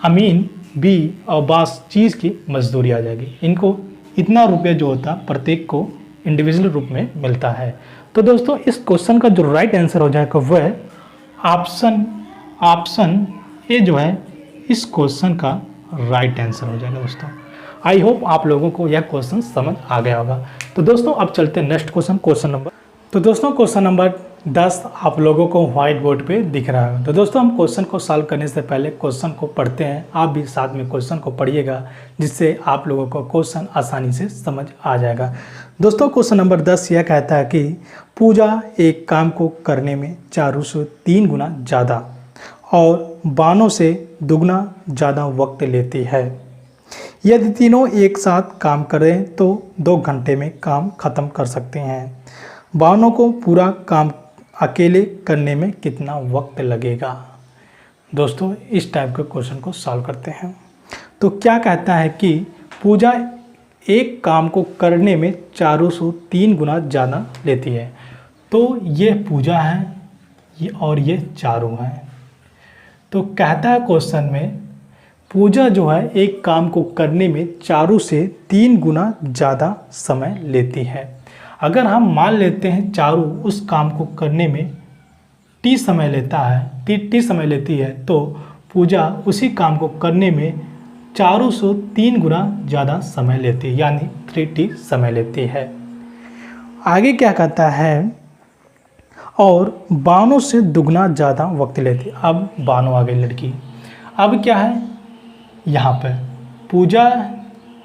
अमीन, बी और बास चीज़ की मजदूरी आ जाएगी। इनको इतना रुपये जो होता है प्रत्येक को इंडिविजुअल रूप में मिलता है। तो दोस्तों इस क्वेश्चन का जो राइट आंसर हो जाएगा वह ऑप्शन ए जो है इस क्वेश्चन का राइट आंसर हो जाएगा दोस्तों। आई होप आप लोगों को यह क्वेश्चन समझ आ गया होगा। तो दोस्तों अब चलते हैं नेक्स्ट क्वेश्चन नंबर। तो दोस्तों क्वेश्चन नंबर 10 आप लोगों को व्हाइट बोर्ड पे दिख रहा है। तो दोस्तों हम क्वेश्चन को सॉल्व करने से पहले क्वेश्चन को पढ़ते हैं, आप भी साथ में क्वेश्चन को पढ़िएगा जिससे आप लोगों को क्वेश्चन आसानी से समझ आ जाएगा। दोस्तों क्वेश्चन नंबर 10 यह कहता है कि पूजा एक काम को करने में चारों से 3 गुना ज़्यादा और बानों से दुगना ज़्यादा वक्त लेती है। यदि तीनों एक साथ काम करें तो 2 घंटे में काम खत्म कर सकते हैं। बानों को पूरा काम अकेले करने में कितना वक्त लगेगा। दोस्तों इस टाइप के क्वेश्चन को सॉल्व करते हैं। तो क्या कहता है कि पूजा एक काम को करने में 403 गुना ज़्यादा लेती है। तो ये पूजा है ये और ये चारों हैं। तो कहता है क्वेश्चन में पूजा जो है एक काम को करने में 4 से 3 गुना ज़्यादा समय लेती है। अगर हम मान लेते हैं चारों उस काम को करने में टी समय लेता है, टी समय लेती है, तो पूजा उसी काम को करने में 403 गुना ज़्यादा समय लेती है, यानी 3t समय लेती है। आगे क्या कहता है, और बानों से दुगना ज़्यादा वक्त लेती है। अब बानों आ गई लड़की। अब क्या है, यहाँ पर पूजा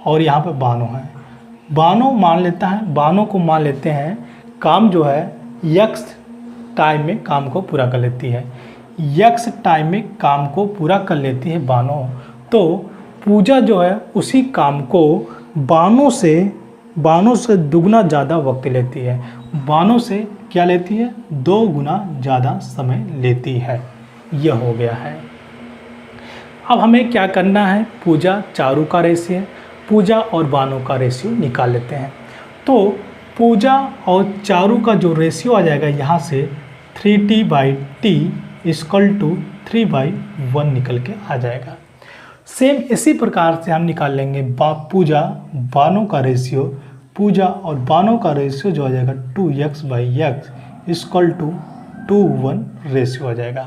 और यहाँ पर बानों है। बानों मान लेता है, बानों को मान लेते हैं काम जो है यक्स टाइम में काम को पूरा कर लेती है। यक्स टाइम में काम को पूरा कर लेती है बानों। तो पूजा जो है उसी काम को बानों से दुगना ज़्यादा वक्त लेती है। बानों से क्या लेती है, 2 गुना ज़्यादा समय लेती है। यह हो गया है। अब हमें क्या करना है, पूजा चारों का रेशियो है। पूजा और बानो का रेशियो निकाल लेते हैं। तो पूजा और चारू का जो रेशियो आ जाएगा यहाँ से 3t/t = 3/1 निकल के आ जाएगा। सेम इसी प्रकार से हम निकाल लेंगे पूजा बानो का रेशियो। पूजा और बानो का रेशियो जो आ जाएगा 2x/x = 2:1 रेशियो आ जाएगा।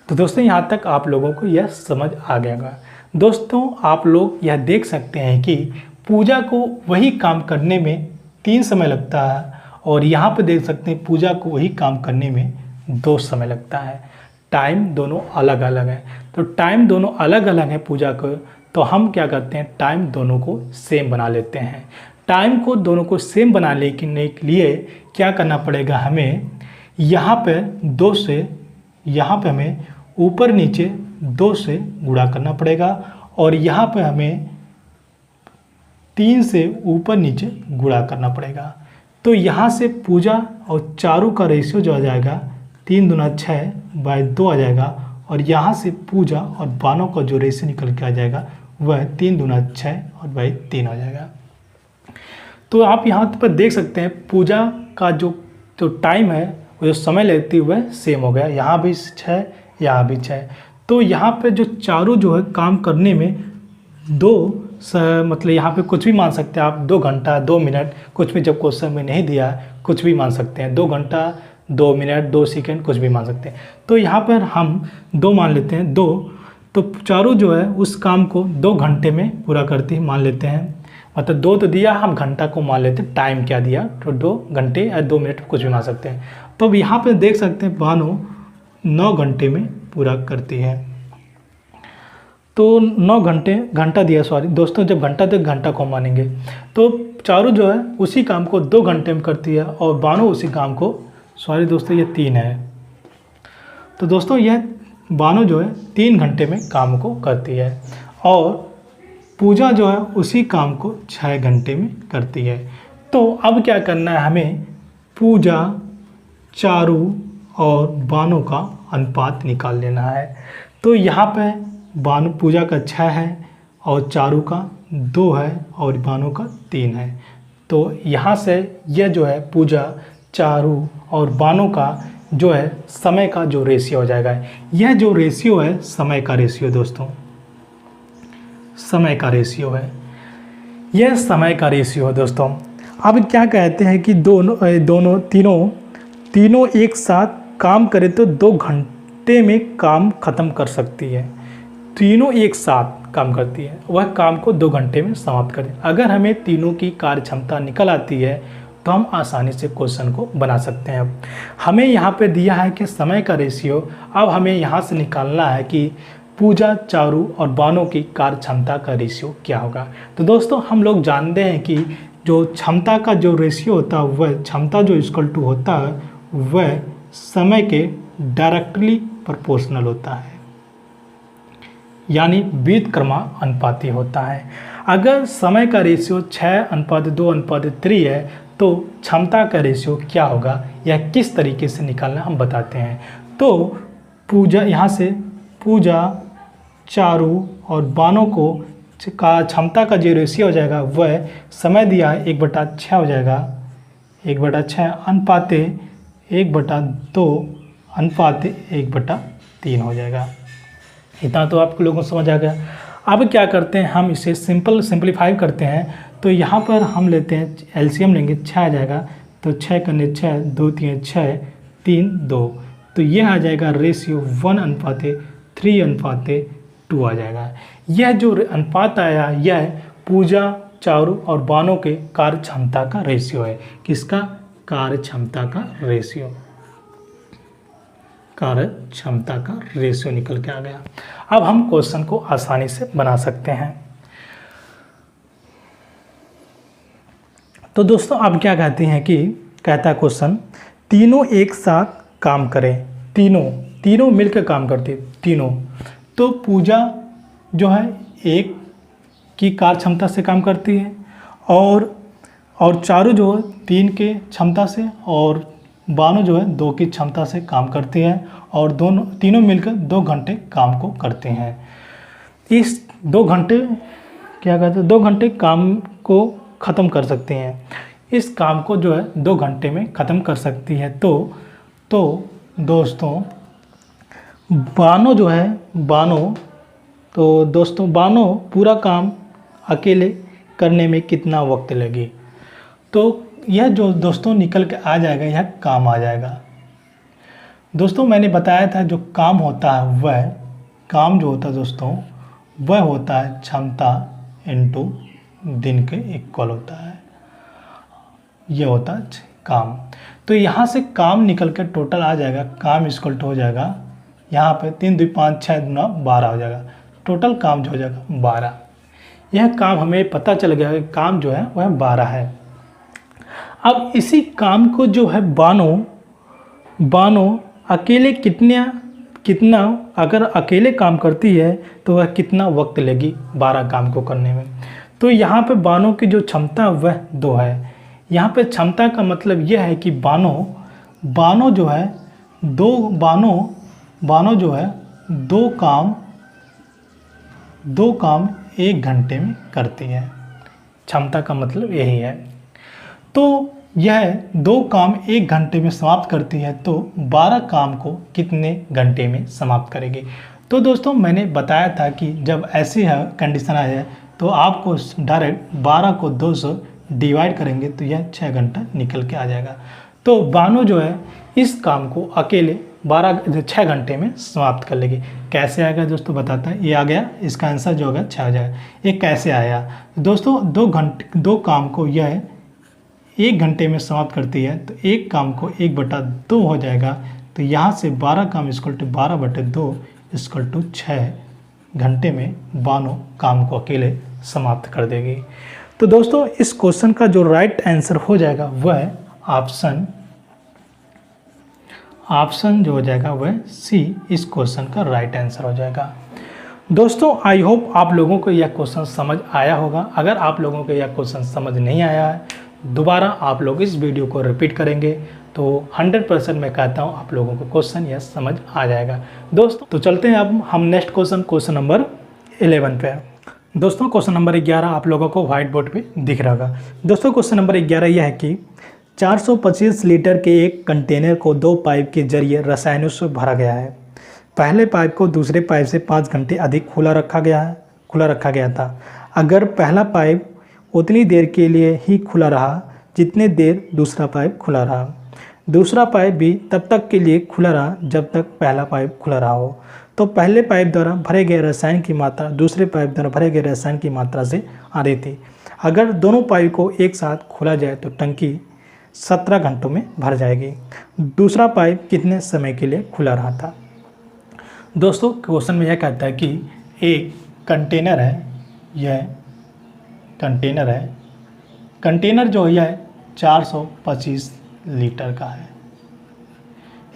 तो दोस्तों यहाँ तक आप लोगों को यह समझ आ गया होगा। दोस्तों आप लोग यह देख सकते हैं कि पूजा को वही काम करने में 3 समय लगता है और यहाँ पे देख सकते हैं पूजा को वही काम करने में 2 समय लगता है। टाइम दोनों अलग अलग है। तो टाइम दोनों अलग अलग है पूजा को, तो हम क्या करते हैं टाइम दोनों को सेम बना लेते हैं। टाइम को दोनों को सेम बनाने के लिए क्या करना पड़ेगा, हमें यहाँ पे 2 से, यहाँ पे हमें ऊपर नीचे 2 से गुणा करना पड़ेगा और यहाँ पे हमें 3 से ऊपर नीचे गुणा करना पड़ेगा। तो यहाँ से पूजा और चारू का रेशियो जो आ जाएगा 3 दूना 6/2 आ जाएगा और यहाँ से पूजा और बानो का जो रेशियो निकल के आ जाएगा वह 3 दूना 6/3 आ जाएगा। तो आप यहाँ पर देख सकते हैं पूजा का जो टाइम है, वो जो समय लेती है वह सेम हो गया। यहाँ भी 6, यहाँ भी 6। तो यहाँ पे जो चारू जो है काम करने में 2 मतलब यहाँ पे कुछ भी मान सकते हैं आप, 2 घंटा 2 मिनट, कुछ भी जब क्वेश्चन में नहीं दिया कुछ भी मान सकते हैं। 2 घंटा 2 मिनट 2 सेकंड कुछ भी मान सकते हैं। तो यहाँ पर हम 2 मान लेते हैं 2। तो चारू जो है उस काम को 2 घंटे में पूरा करती है मान लेते हैं। मतलब 2 तो दिया, हम घंटा को मान लेते हैं। टाइम क्या दिया तो 2 घंटे या 2 मिनट कुछ भी मान सकते हैं। तो अब यहाँ पर देख सकते हैं बानो 9 घंटे में पूरा करती है। तो 9 घंटा दिया, सॉरी दोस्तों, जब घंटा तो घंटा को मानेंगे। तो चारू जो है उसी काम को 2 घंटे में करती है और बानो उसी काम को, सॉरी दोस्तों ये 3 है। तो दोस्तों यह बानो जो है 3 घंटे में काम को करती है और पूजा जो है उसी काम को 6 घंटे में करती है। तो अब क्या करना है, हमें पूजा, चारू और बानो का अनुपात निकाल लेना है। तो यहाँ पे बानो पूजा का 6 है और चारू का 2 है और बानो का 3 है। तो यहाँ से यह जो है पूजा, चारू और बानो का जो है समय का जो रेशियो हो जाएगा, यह जो रेशियो है समय का रेशियो दोस्तों, समय का रेशियो है, यह समय का रेशियो है दोस्तों। अब क्या कहते हैं कि तीनों एक साथ काम करें तो 2 घंटे में काम ख़त्म कर सकती है। तीनों एक साथ काम करती है, वह काम को 2 घंटे में समाप्त कर दे। अगर हमें तीनों की कार्य क्षमता निकल आती है तो हम आसानी से क्वेश्चन को बना सकते हैं। हमें यहाँ पे दिया है कि समय का रेशियो, अब हमें यहाँ से निकालना है कि पूजा, चारू और बानो की कार्य क्षमता का रेशियो क्या होगा। तो दोस्तों हम लोग जानते हैं कि जो क्षमता का जो रेशियो होता है, वह क्षमता जो = होता है वह समय के डायरेक्टली प्रोपोर्शनल होता है, यानी व्युत्क्रमानुपाती होता है। अगर समय का रेशियो 6:2:3 है तो क्षमता का रेशियो क्या होगा, यह किस तरीके से निकालना हम बताते हैं। तो पूजा, यहाँ से पूजा, चारू और बानो को का क्षमता का जो रेशियो हो जाएगा वह समय दिया है 1/6 हो जाएगा, 1/6 अनुपाते 1/2 अनुपाते 1/3 हो जाएगा। इतना तो आप लोगों को समझ आ गया। अब क्या करते हैं, हम इसे सिंपलीफाई करते हैं। तो यहाँ पर हम लेते हैं एलसीएम लेंगे, 6 आ जाएगा। तो 6 करने 6, 2 3 6, 3 2। तो यह आ जाएगा रेशियो 1:3:2 आ जाएगा। यह जो अनुपात आया यह पूजा, चारू और बानो के कार्य क्षमता का रेशियो है। किसका? कार्य क्षमता का रेशियो, कार्य क्षमता का रेशियो निकल के आ गया। अब हम क्वेश्चन को आसानी से बना सकते हैं। तो दोस्तों अब क्या कहते हैं कि कहता है क्वेश्चन, तीनों एक साथ काम करें, तीनों मिलकर काम करती तीनों। तो पूजा जो है 1 की कार्य क्षमता से काम करती है और चारू जो है 3 के क्षमता से और बानो जो है 2 की क्षमता से काम करती है और तीनों मिलकर 2 घंटे काम को करते हैं। इस 2 घंटे क्या कहते हैं 2 घंटे काम को ख़त्म कर सकती हैं। इस काम को जो है 2 घंटे में ख़त्म कर सकती है। तो दोस्तों बानो जो है बानो पूरा काम अकेले करने में कितना वक्त लगे। तो यह जो दोस्तों निकल के आ जाएगा, यह काम आ जाएगा। दोस्तों मैंने बताया था जो काम होता है दोस्तों वह होता है क्षमता इनटू दिन के इक्वल होता है। यह होता है काम। तो यहाँ से काम निकल कर टोटल आ जाएगा, काम इक्वल टू हो जाएगा यहाँ पे 3 2 5 6 गुना 12 हो जाएगा। टोटल काम जो हो जाएगा 12। यह काम हमें पता चल गया कि काम जो है वह 12 है। अब इसी काम को जो है बानो अकेले कितना अगर अकेले काम करती है तो वह कितना वक्त लेगी 12 काम को करने में। तो यहाँ पे बानो की जो क्षमता वह 2 है। यहाँ पे क्षमता का मतलब यह है कि बानो जो है दो काम 1 घंटे में करती है। क्षमता का मतलब यही है। तो यह 2 काम 1 घंटे में समाप्त करती है, तो 12 काम को कितने घंटे में समाप्त करेगी। तो दोस्तों मैंने बताया था कि जब ऐसी है कंडीशन आ जाए तो आपको डायरेक्ट 12 को 2 से डिवाइड करेंगे तो यह 6 घंटा निकल के आ जाएगा। तो बानो जो है इस काम को अकेले 6 घंटे में समाप्त कर लेगी। कैसे आएगा दोस्तों बताता है। ये आ गया, इसका आंसर जो होगा 6 हो जाएगा। ये कैसे आया दोस्तों, 2 काम को यह 1 घंटे में समाप्त करती है, तो एक काम को 1/2 हो जाएगा। तो यहाँ से 12 काम इक्वल टू 12/2 इक्वल टू 6 घंटे में बानो काम को अकेले समाप्त कर देगी। तो दोस्तों इस क्वेश्चन का जो राइट आंसर हो जाएगा वह ऑप्शन जो हो जाएगा वह सी इस क्वेश्चन का राइट आंसर हो जाएगा। दोस्तों आई होप आप लोगों को यह क्वेश्चन समझ आया होगा। अगर आप लोगों को यह क्वेश्चन समझ नहीं आया है, दोबारा आप लोग इस वीडियो को रिपीट करेंगे तो 100% मैं कहता हूँ आप लोगों को क्वेश्चन यह समझ आ जाएगा। दोस्तों तो चलते हैं अब हम नेक्स्ट क्वेश्चन नंबर 11 पे। दोस्तों क्वेश्चन नंबर 11 आप लोगों को व्हाइट बोर्ड पे दिख रहा होगा। दोस्तों क्वेश्चन नंबर 11 यह है कि 425 लीटर के एक कंटेनर को 2 पाइप के जरिए रसायनों से भरा गया है। पहले पाइप को दूसरे पाइप से 5 घंटे अधिक खुला रखा गया था। अगर पहला पाइप उतनी देर के लिए ही खुला रहा जितने देर दूसरा पाइप खुला रहा, दूसरा पाइप भी तब तक के लिए खुला रहा जब तक पहला पाइप खुला रहा हो, तो पहले पाइप द्वारा भरे गए रसायन की मात्रा दूसरे पाइप द्वारा भरे गए रसायन की मात्रा से आधी थी। अगर दोनों पाइप को एक साथ खोला जाए तो टंकी 17 घंटों में भर जाएगी। दूसरा पाइप कितने समय के लिए खुला रहा था। दोस्तों क्वेश्चन में यह कहता है कि एक कंटेनर है, यह कंटेनर जो है 425 लीटर का है।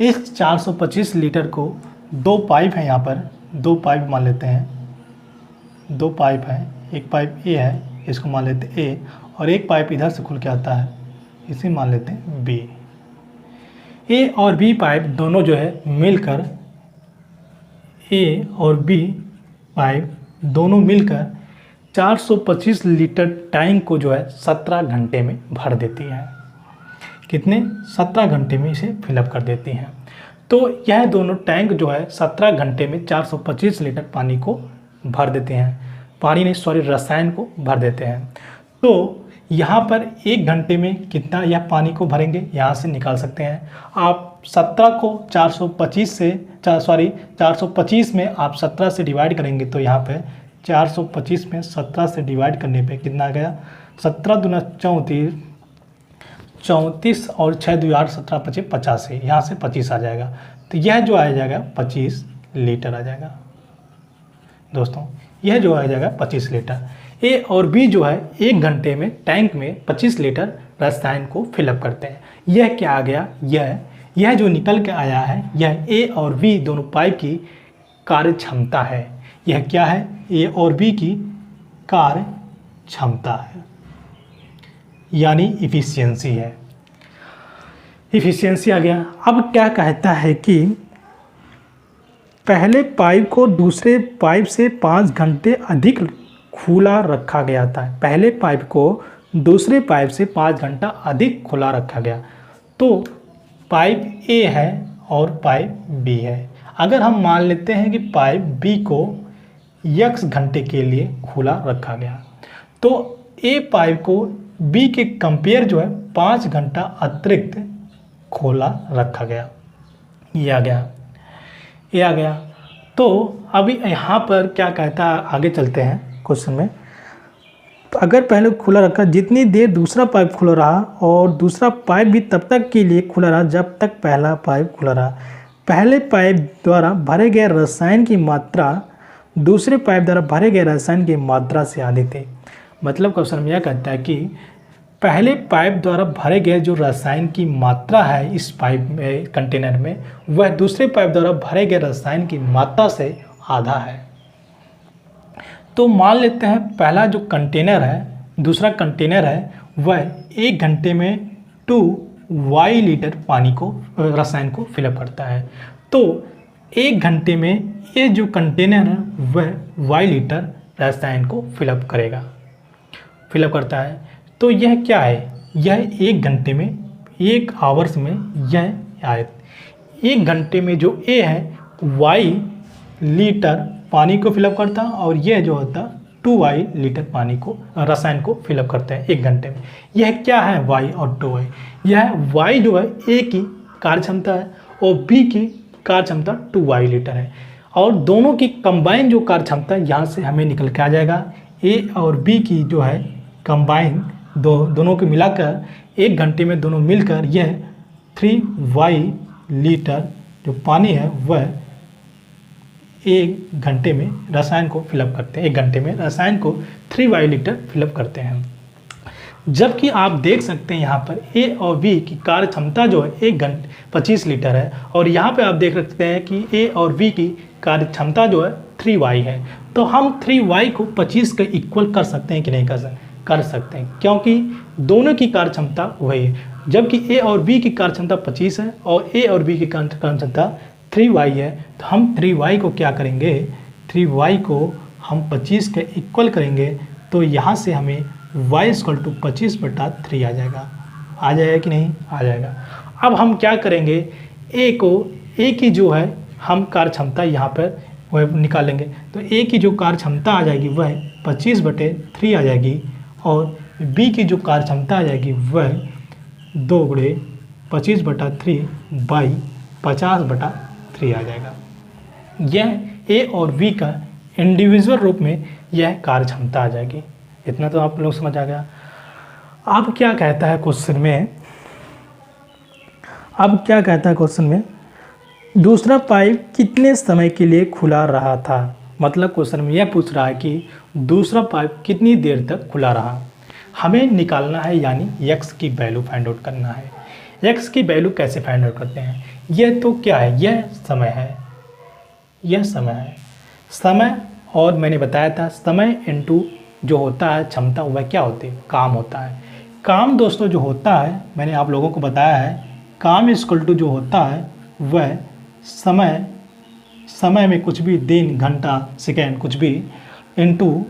इस 425 लीटर को 2 पाइप है, यहाँ पर 2 पाइप मान लेते हैं, 2 पाइप है। एक पाइप ए है, इसको मान लेते हैं ए, और एक पाइप इधर से खुल के आता है, इसे मान लेते हैं बी। ए और बी पाइप दोनों जो है मिलकर, ए और बी पाइप दोनों मिलकर 425 लीटर टैंक को जो है 17 घंटे में भर देती है। कितने? 17 घंटे में इसे फिलअप कर देती हैं। तो यह दोनों टैंक जो है 17 घंटे में 425 लीटर पानी को भर देते हैं, रसायन को भर देते हैं। तो यहाँ पर 1 घंटे में कितना यह पानी को भरेंगे, यहाँ से निकाल सकते हैं आप। 17 को 425 में आप 17 से डिवाइड करेंगे तो यहाँ पे 425 में 17 से डिवाइड करने पे कितना आ गया, 17 दूना 34 और 6 2 8 17 25 85, यहाँ से 25 आ जाएगा। तो यह जो आ जाएगा 25 लीटर आ जाएगा। दोस्तों यह जो आ जाएगा 25 लीटर। ए और बी जो है 1 घंटे में टैंक में 25 लीटर रसायन को फिलअप करते हैं। यह क्या आ गया, यह जो निकल के आया है यह ए और बी दोनों पाइप की कार्य क्षमता है। यह क्या है, ए और बी की कार्य क्षमता है, यानी इफिशियंसी है। इफिशियंसी आ गया। अब क्या कहता है कि पहले पाइप को दूसरे पाइप से 5 घंटे अधिक खुला रखा गया था। पहले पाइप को दूसरे पाइप से 5 घंटा अधिक खुला रखा गया। तो पाइप ए है और पाइप बी है। अगर हम मान लेते हैं कि पाइप बी को x घंटे के लिए खुला रखा गया, तो ए पाइप को बी के कंपेयर जो है 5 घंटा अतिरिक्त खोला रखा गया। ये आ गया। तो अभी यहाँ पर क्या कहता है, आगे चलते हैं क्वेश्चन में। तो अगर पहले खुला रखा, जितनी देर दूसरा पाइप खुला रहा और दूसरा पाइप भी तब तक के लिए खुला रहा जब तक पहला पाइप खुला रहा। पहले पाइप द्वारा भरे गए रसायन की मात्रा दूसरे पाइप द्वारा भरे गए रसायन की मात्रा से अधिक थी। मतलब क्वेश्चन में यह कहता है कि पहले पाइप द्वारा भरे गए जो रसायन की मात्रा है इस पाइप में, कंटेनर में, वह दूसरे पाइप द्वारा भरे गए रसायन की मात्रा से आधा है। तो मान लेते हैं पहला जो कंटेनर है, दूसरा कंटेनर है, वह 1 घंटे में 2y लीटर पानी को, रसायन को फिलअप करता है। तो 1 घंटे में ये जो कंटेनर है वह y लीटर रसायन को फिलअप करता है। तो यह क्या है, यह 1 घंटे में, 1 आवर्स में यह आयत 1 घंटे में जो A है y लीटर पानी को फिलअप करता है और यह जो होता 2y लीटर पानी को, रसायन को फिलअप करते हैं 1 घंटे में। यह क्या है, y और 2y। यह y जो है A की कार्य क्षमता है और B की कार्य क्षमता 2y लीटर है, और दोनों की कंबाइन जो कार्य क्षमता यहाँ से हमें निकल के आ जाएगा। A और B की जो है कंबाइन दोनों को मिलाकर 1 घंटे में दोनों मिलकर यह 3y लीटर जो पानी है वह 1 घंटे में रसायन को फिलअप करते हैं। 1 घंटे में रसायन को 3y लीटर फिलअप करते हैं। जबकि आप देख सकते हैं यहाँ पर A और B की कार्य क्षमता जो है 1 घंटे 25 लीटर है, और यहाँ पे आप देख सकते हैं कि A और B की कार्य क्षमता जो है 3y है। तो हम 3y को 25 के इक्वल कर सकते हैं कि नहीं कर सकते हैं, क्योंकि दोनों की कार्य क्षमता वही है। जबकि A और B की कार्य क्षमता 25 है और A और B की कार्य क्षमता 3y है, तो हम 3y को क्या करेंगे, 3y को हम 25 के इक्वल करेंगे। तो यहाँ से हमें y = 25/3 आ जाएगा कि नहीं, आ जाएगा। अब हम क्या करेंगे, A की जो है हम कार्य क्षमता यहाँ पर वह निकालेंगे। तो A की जो कार्य क्षमता आ जाएगी वह 25/3 आ जाएगी, और B की जो कार्य क्षमता आ जाएगी वह 2 × 25/3 बाई 50/3 आ जाएगा। यह A और B का इंडिविजुअल रूप में यह कार्य क्षमता आ जाएगी। इतना तो आप लोग समझ आ गया। अब क्या कहता है क्वेश्चन में, दूसरा पाइप कितने समय के लिए खुला रहा था। मतलब क्वेश्चन में यह पूछ रहा है कि दूसरा पाइप कितनी देर तक खुला रहा। हमें निकालना है, यानी x की वैल्यू फाइंड आउट करना है। x की वैल्यू कैसे फाइंड आउट करते हैं, यह तो क्या है, यह समय है। समय, और मैंने बताया था समय इनटू जो होता है क्षमता, वह क्या होती है, काम होता है। काम दोस्तों जो होता है, मैंने आप लोगों को बताया है, काम = जो होता है वह समय में कुछ भी, दिन, घंटा, सेकेंड, कुछ भी, इनटू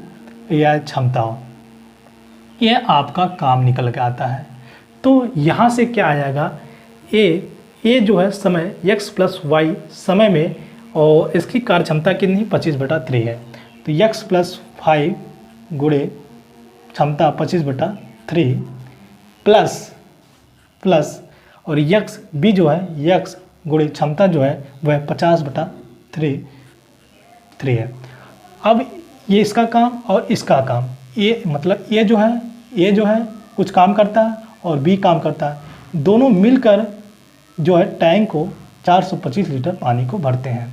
यह क्षमता हो, यह आपका काम निकल के आता है। तो यहाँ से क्या आ जाएगा, ए जो है समय x + y समय में, और इसकी कार्य क्षमता कितनी 25/3 है। तो x + 5 गुणे क्षमता 25/3 प्लस और x b जो है, x गुणे क्षमता जो है वह 50/3 है। अब ये इसका काम और इसका काम, ये मतलब ये जो है कुछ काम करता है और B काम करता है, दोनों मिलकर जो है टैंक को 425 लीटर पानी को भरते हैं।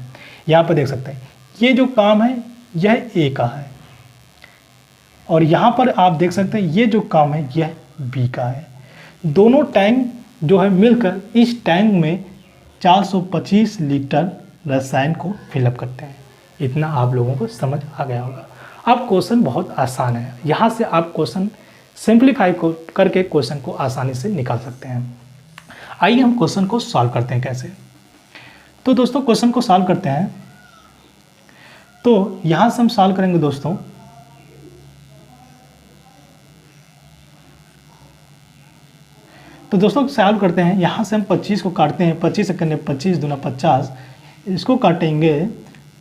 यहाँ पर देख सकते हैं ये जो काम है यह A का है, और यहाँ पर आप देख सकते हैं ये जो काम है यह B का है। दोनों टैंक जो है मिलकर इस टैंक में 425 लीटर रसायन को फिलअप करते हैं। इतना आप लोगों को समझ आ गया होगा। अब क्वेश्चन बहुत आसान है, यहाँ से आप क्वेश्चन सिंप्लीफाई करके क्वेश्चन को आसानी से निकाल सकते हैं। आइए हम क्वेश्चन को सॉल्व करते हैं कैसे। तो दोस्तों क्वेश्चन को सॉल्व करते हैं। तो यहाँ से हम सॉल्व करेंगे दोस्तों, तो दोस्तों सॉल्व करते हैं। यहाँ से हम 25 को काटते हैं, 25 सेकंड में 25 दूना 50, इसको काटेंगे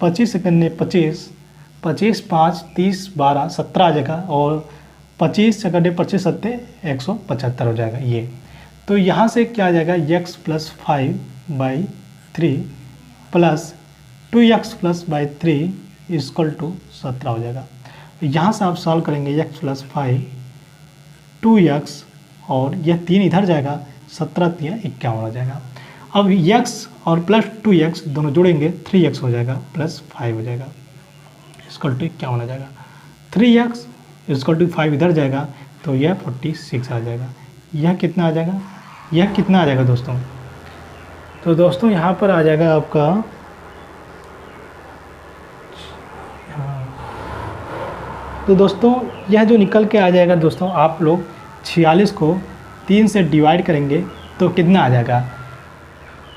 25 सेकंड में 25, 25 5 30 12 17 आ जाएगा, और 25 सेकंड में 25 सत्ते 175 हो जाएगा ये। तो यहाँ से क्या आ जाएगा, x + 5/3 प्लस 2x + 3 = 17 हो जाएगा। यहाँ से आप सॉल्व करेंगे x + 5 2x, और यह 3 इधर जाएगा, 17 3 51 हो जाएगा। अब x और प्लस 2x दोनों जोड़ेंगे, 3x हो जाएगा प्लस 5 हो जाएगा, = 51 हो जाएगा। 3x = 5 इधर जाएगा, तो यह 46 आ जाएगा। यह कितना आ जाएगा, यह कितना आ जाएगा दोस्तों? तो दोस्तों यहाँ पर आ जाएगा आपका, तो दोस्तों यह जो निकल के आ जाएगा दोस्तों, आप लोग 46 को 3 से डिवाइड करेंगे तो कितना आ जाएगा?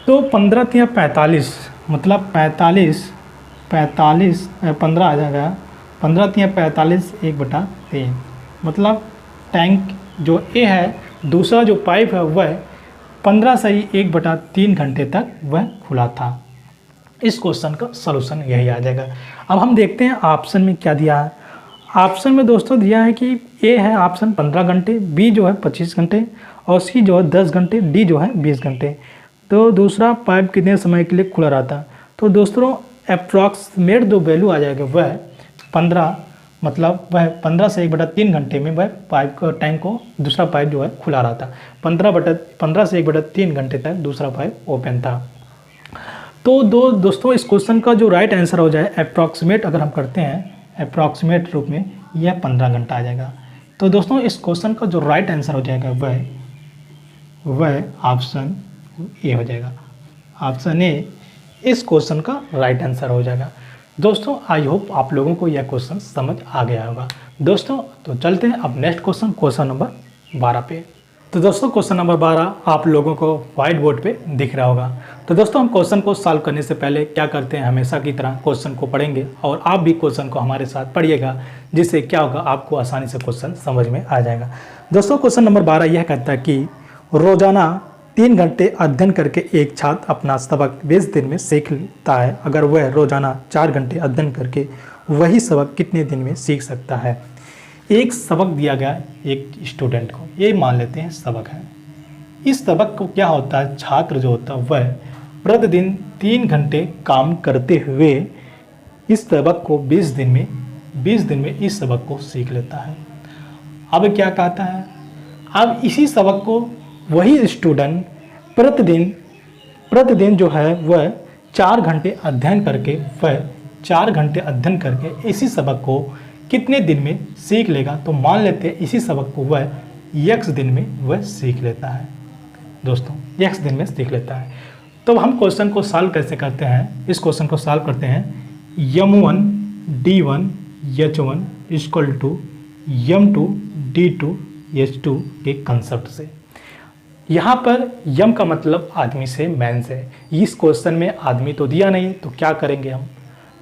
तो 15 3 45, मतलब 15 आ जाएगा। 15 3 45 1/3, मतलब टैंक जो ए है, दूसरा जो पाइप है वह 15 से 1/3 घंटे तक वह खुला था। इस क्वेश्चन का सलूशन यही आ जाएगा। अब हम देखते हैं ऑप्शन में क्या दिया है। ऑप्शन में दोस्तों दिया है कि ए है ऑप्शन 15 घंटे, बी जो है 25 घंटे, और सी जो है 10 घंटे, डी जो है 20 घंटे। तो दूसरा पाइप कितने समय के लिए खुला रहता? तो दोस्तों अप्रॉक्सीमेट जो वैल्यू आ जाएगा वह 15, मतलब वह 15 से 1/3 घंटे में वह पाइप का टैंक को दूसरा पाइप जो है खुला रहता। 15 से 1/3 घंटे तक दूसरा पाइप ओपन था। तो दोस्तों इस क्वेश्चन का जो राइट आंसर हो जाए, अप्रॉक्सीमेट अगर हम करते हैं अप्रॉक्सीमेट रूप में, यह 15 घंटा आ जाएगा। तो दोस्तों इस क्वेश्चन का जो राइट आंसर हो जाएगा वह ऑप्शन ए हो जाएगा। ऑप्शन ए इस क्वेश्चन का राइट आंसर हो जाएगा। दोस्तों आई होप आप लोगों को यह क्वेश्चन समझ आ गया होगा। दोस्तों तो चलते हैं अब नेक्स्ट क्वेश्चन नंबर 12 पे। तो दोस्तों क्वेश्चन नंबर 12 आप लोगों को व्हाइट बोर्ड पे दिख रहा होगा। तो दोस्तों हम क्वेश्चन को सॉल्व करने से पहले क्या करते हैं, हमेशा की तरह क्वेश्चन को पढ़ेंगे और आप भी क्वेश्चन को हमारे साथ पढ़िएगा, जिससे क्या होगा आपको आसानी से क्वेश्चन समझ में आ जाएगा। दोस्तों क्वेश्चन नंबर 12 यह कहता है कि रोजाना 3 घंटे अध्ययन करके एक छात्र अपना सबक 20 दिन में सीख लेता है। अगर वह रोजाना 4 घंटे अध्ययन करके वही सबक कितने दिन में सीख सकता है? एक सबक दिया गया एक स्टूडेंट को, ये मान लेते हैं सबक है। इस सबक को क्या होता है, छात्र जो होता है वह प्रतिदिन 3 घंटे काम करते हुए इस सबक को 20 दिन में इस सबक को सीख लेता है। अब क्या कहता है, अब इसी सबक को वही स्टूडेंट प्रतिदिन जो है वह 4 घंटे अध्ययन करके इसी सबक को कितने दिन में सीख लेगा? तो मान लेते हैं इसी सबक को वह x दिन में वह सीख लेता है। दोस्तों x दिन में सीख लेता है। तो हम क्वेश्चन को सॉल्व कैसे करते हैं? इस क्वेश्चन को सॉल्व करते हैं m1 d1 h1 = m2 d2 h2 के कंसेप्ट से। यहाँ पर यम का मतलब आदमी से मैन से। इस क्वेश्चन में आदमी तो दिया नहीं, तो क्या करेंगे हम?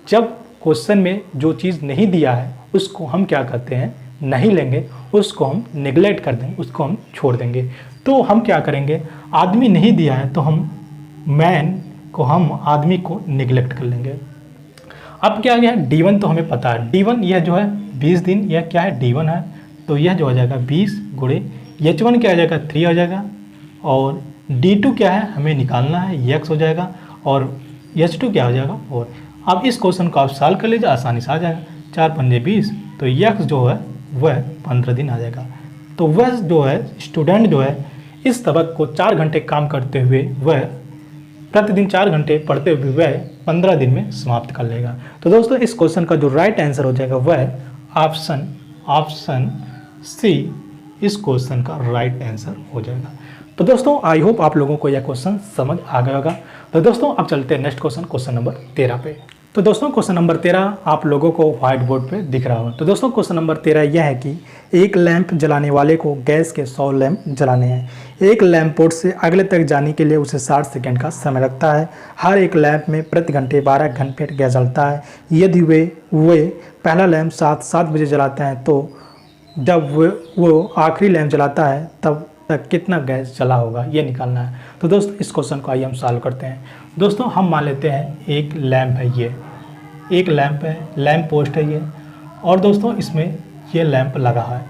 जब क्वेश्चन में जो चीज़ नहीं दिया है उसको हम क्या करते हैं, नहीं लेंगे, उसको हम नेगलेक्ट कर देंगे, उसको हम छोड़ देंगे। तो हम क्या करेंगे, आदमी नहीं दिया है तो हम आदमी को नेगलेक्ट कर लेंगे। अब क्या गया, D1 तो हमें पता है, D1 यह जो है 20 दिन, यह क्या है D1 है, तो यह जो हो जाएगा 20 गुणे H1 क्या हो जाएगा 3 हो जाएगा, और D2 क्या है हमें निकालना है x हो जाएगा, और H2 क्या हो जाएगा 4। अब इस क्वेश्चन को आप सॉल्व कर लीजिए, आसानी से आ जाएगा। 4 पंजे 20, तो x जो है वह 15 दिन आ जाएगा। तो वह जो है स्टूडेंट जो है इस सबक को 4 घंटे काम करते हुए वह प्रतिदिन 4 घंटे पढ़ते हुए वह 15 दिन में समाप्त कर लेगा। तो दोस्तों इस क्वेश्चन का जो राइट आंसर हो जाएगा वह ऑप्शन सी इस क्वेश्चन का राइट आंसर हो जाएगा। तो दोस्तों आई होप आप लोगों को यह क्वेश्चन समझ आ गया होगा। तो दोस्तों अब चलते हैं नेक्स्ट क्वेश्चन नंबर 13 पे। तो दोस्तों क्वेश्चन नंबर 13 आप लोगों को व्हाइट बोर्ड पे दिख रहा होगा। तो दोस्तों क्वेश्चन नंबर 13 यह है कि एक लैंप जलाने वाले को गैस के 100 लैंप जलाने हैं। एक लैंप पोर्ट से अगले तक जाने के लिए उसे 60 सेकंड का समय लगता है। हर एक लैंप में प्रति घंटे 12 घंटे गैस जलता है। यदि वे पहला लैंप 7 बजे जलाते हैं तो जब वो आखिरी लैंप जलाता है तब तक कितना गैस जला होगा ये निकालना है। तो दोस्तों इस क्वेश्चन को आइए हम सॉल्व करते हैं। दोस्तों हम मान लेते हैं एक लैंप है, ये एक लैंप है, लैंप पोस्ट है ये, और दोस्तों इसमें ये लैंप लगा है।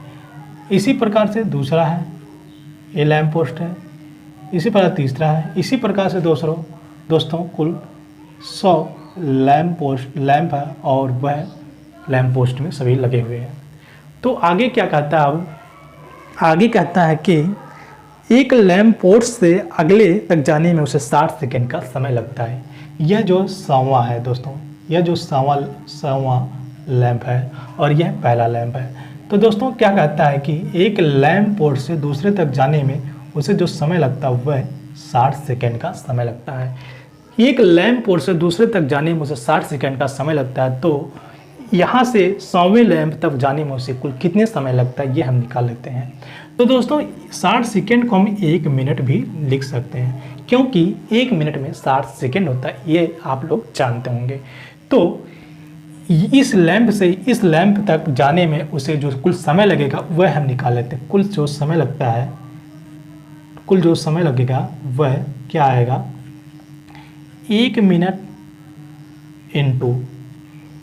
इसी प्रकार से दूसरा है, ये लैंप पोस्ट है, इसी प्रकार तीसरा है, इसी प्रकार से दोस्तों कुल 100 लैंप है और वह लैंप पोस्ट में सभी लगे हुए हैं। तो आगे क्या कहता है, अब आगे कहता है कि एक लैंप पोस्ट से अगले तक जाने में उसे 60 सेकेंड का समय लगता है। यह जो 100वां है दोस्तों, यह जो 100वां लैंप है और यह पहला लैंप है। तो दोस्तों क्या कहता है कि एक लैंप पोस्ट से दूसरे तक जाने में उसे जो समय लगता है वह 60 सेकेंड का समय लगता है। एक लैंप पोस्ट से दूसरे तक जाने में उसे 60 सेकेंड का समय लगता है। तो यहाँ से 100वें लैंप तक जाने में उसे कुल कितने समय लगता है ये हम निकाल लेते हैं। तो दोस्तों 60 सेकेंड को हम 1 मिनट भी लिख सकते हैं, क्योंकि 1 मिनट में 60 सेकेंड होता है, ये आप लोग जानते होंगे। तो इस लैंप से इस लैंप तक जाने में उसे जो कुल समय लगेगा वह हम निकाल लेते हैं। कुल जो समय लगता है, कुल जो समय लगेगा वह क्या आएगा, 1 मिनट इंटू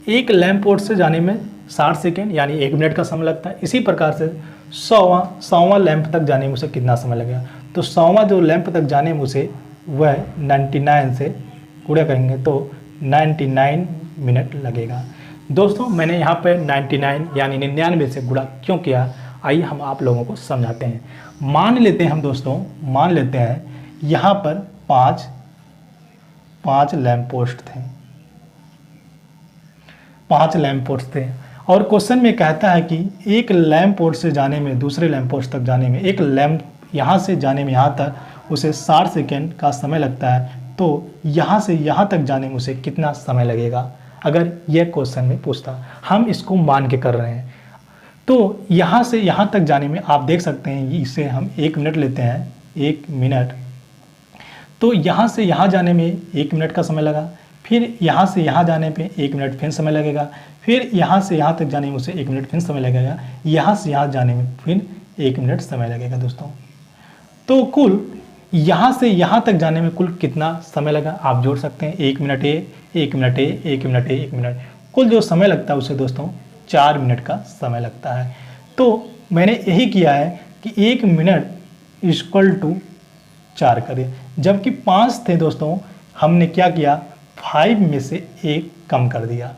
एक लैंप पोस्ट से जाने में 60 सेकेंड यानी 1 मिनट का समय लगता है। इसी प्रकार से 100वां लैंप तक जाने में उसे कितना समय लगेगा, तो 100वां जो लैंप तक जाने में उसे वह 99 से गुणा करेंगे तो 99 मिनट लगेगा। दोस्तों मैंने यहाँ पर 99 यानी 99 से गुणा क्यों किया, आइए हम आप लोगों को समझाते हैं। मान लेते हैं हम दोस्तों, मान लेते हैं यहाँ पर 5 लैंप पोस्ट थे, 5 लैंप पोस्ट थे, और क्वेश्चन में कहता है कि एक लैंप पोस्ट से जाने में दूसरे लैंप पोस्ट तक जाने में, एक लैंप यहाँ से जाने में यहाँ तक उसे 60 सेकेंड का समय लगता है। तो यहाँ से यहाँ तक जाने में उसे कितना समय लगेगा, अगर यह क्वेश्चन में पूछता। हम इसको मान के कर रहे हैं। तो यहाँ से यहाँ तक जाने में आप देख सकते हैं, इसे हम 1 मिनट लेते हैं, 1 मिनट। तो यहाँ से यहाँ जाने में 1 मिनट का समय लगा, फिर यहाँ से यहाँ जाने पे 1 मिनट फिर समय लगेगा, फिर यहाँ से यहाँ तक जाने में उसे 1 मिनट फिर समय लगेगा, यहाँ से यहाँ जाने में फिर 1 मिनट समय लगेगा दोस्तों। तो कुल यहाँ से यहाँ तक जाने में कुल कितना समय लगा आप जोड़ सकते हैं, 1 मिनट ए, 1 मिनट ए, 1 मिनट ए, 1 मिनट, कुल जो समय लगता है उसे दोस्तों 4 मिनट का समय लगता है। तो मैंने यही किया है कि 1 मिनट इक्वल टू 4 करें, जबकि 5 थे दोस्तों, हमने क्या किया 5 में से 1 कम कर दिया,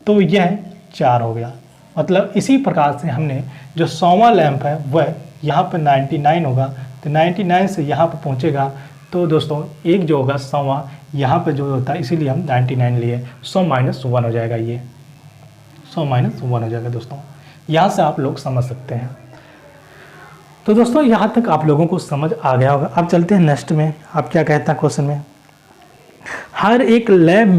तो यह 4 हो गया। मतलब इसी प्रकार से हमने जो 100वां लैंप है वह यहाँ पर 99 होगा, तो 99 से यहाँ पर पहुँचेगा। तो दोस्तों एक जो होगा 100वां यहाँ पर जो होता है, इसीलिए हम 99 लिए, 100 - 1 हो जाएगा, ये 100 - 1 हो जाएगा दोस्तों। यहाँ से आप लोग समझ सकते हैं। तो दोस्तों यहाँ तक आप लोगों को समझ आ गया होगा। अब चलते हैं नेक्स्ट में, आप क्या कहता है क्वेश्चन में। हर एक लैंप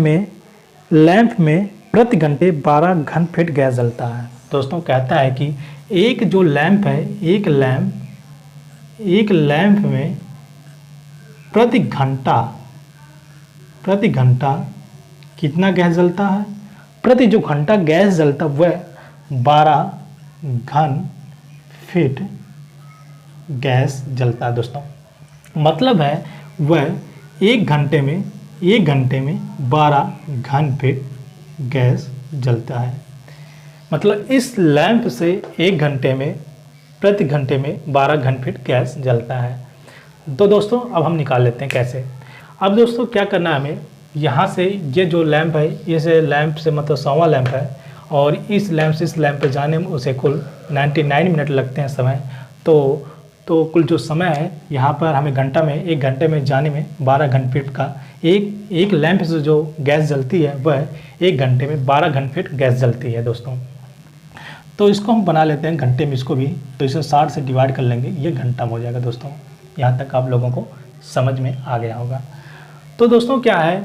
में प्रति घंटे 12 घन फीट गैस जलता है। दोस्तों कहता है कि एक जो लैंप है, एक लैंप में प्रति घंटा कितना गैस जलता है, प्रति जो घंटा गैस जलता वह 12 घन फीट गैस जलता है दोस्तों। मतलब है वह एक घंटे में 12 घन फीट गैस जलता है। मतलब इस लैंप से एक घंटे में प्रति घंटे में 12 घन फीट गैस जलता है। तो दोस्तों अब हम निकाल लेते हैं कैसे। अब दोस्तों क्या करना है हमें, यहाँ से ये जो लैंप है, इस लैंप से मतलब 100वां लैंप है, और इस लैंप से इस लैंप पर जाने में उसे कुल 99 मिनट लगते हैं समय। तो कुल जो समय है यहाँ पर हमें घंटा में, एक घंटे में जाने में 12 घन फीट का, एक लैंप से जो गैस जलती है वह एक घंटे में 12 घन फीट गैस जलती है दोस्तों। तो इसको हम बना लेते हैं घंटे में, इसको भी, तो इसे 60 से डिवाइड कर लेंगे, ये घंटा में हो जाएगा दोस्तों। यहाँ तक आप लोगों को समझ में आ गया होगा। तो दोस्तों क्या है,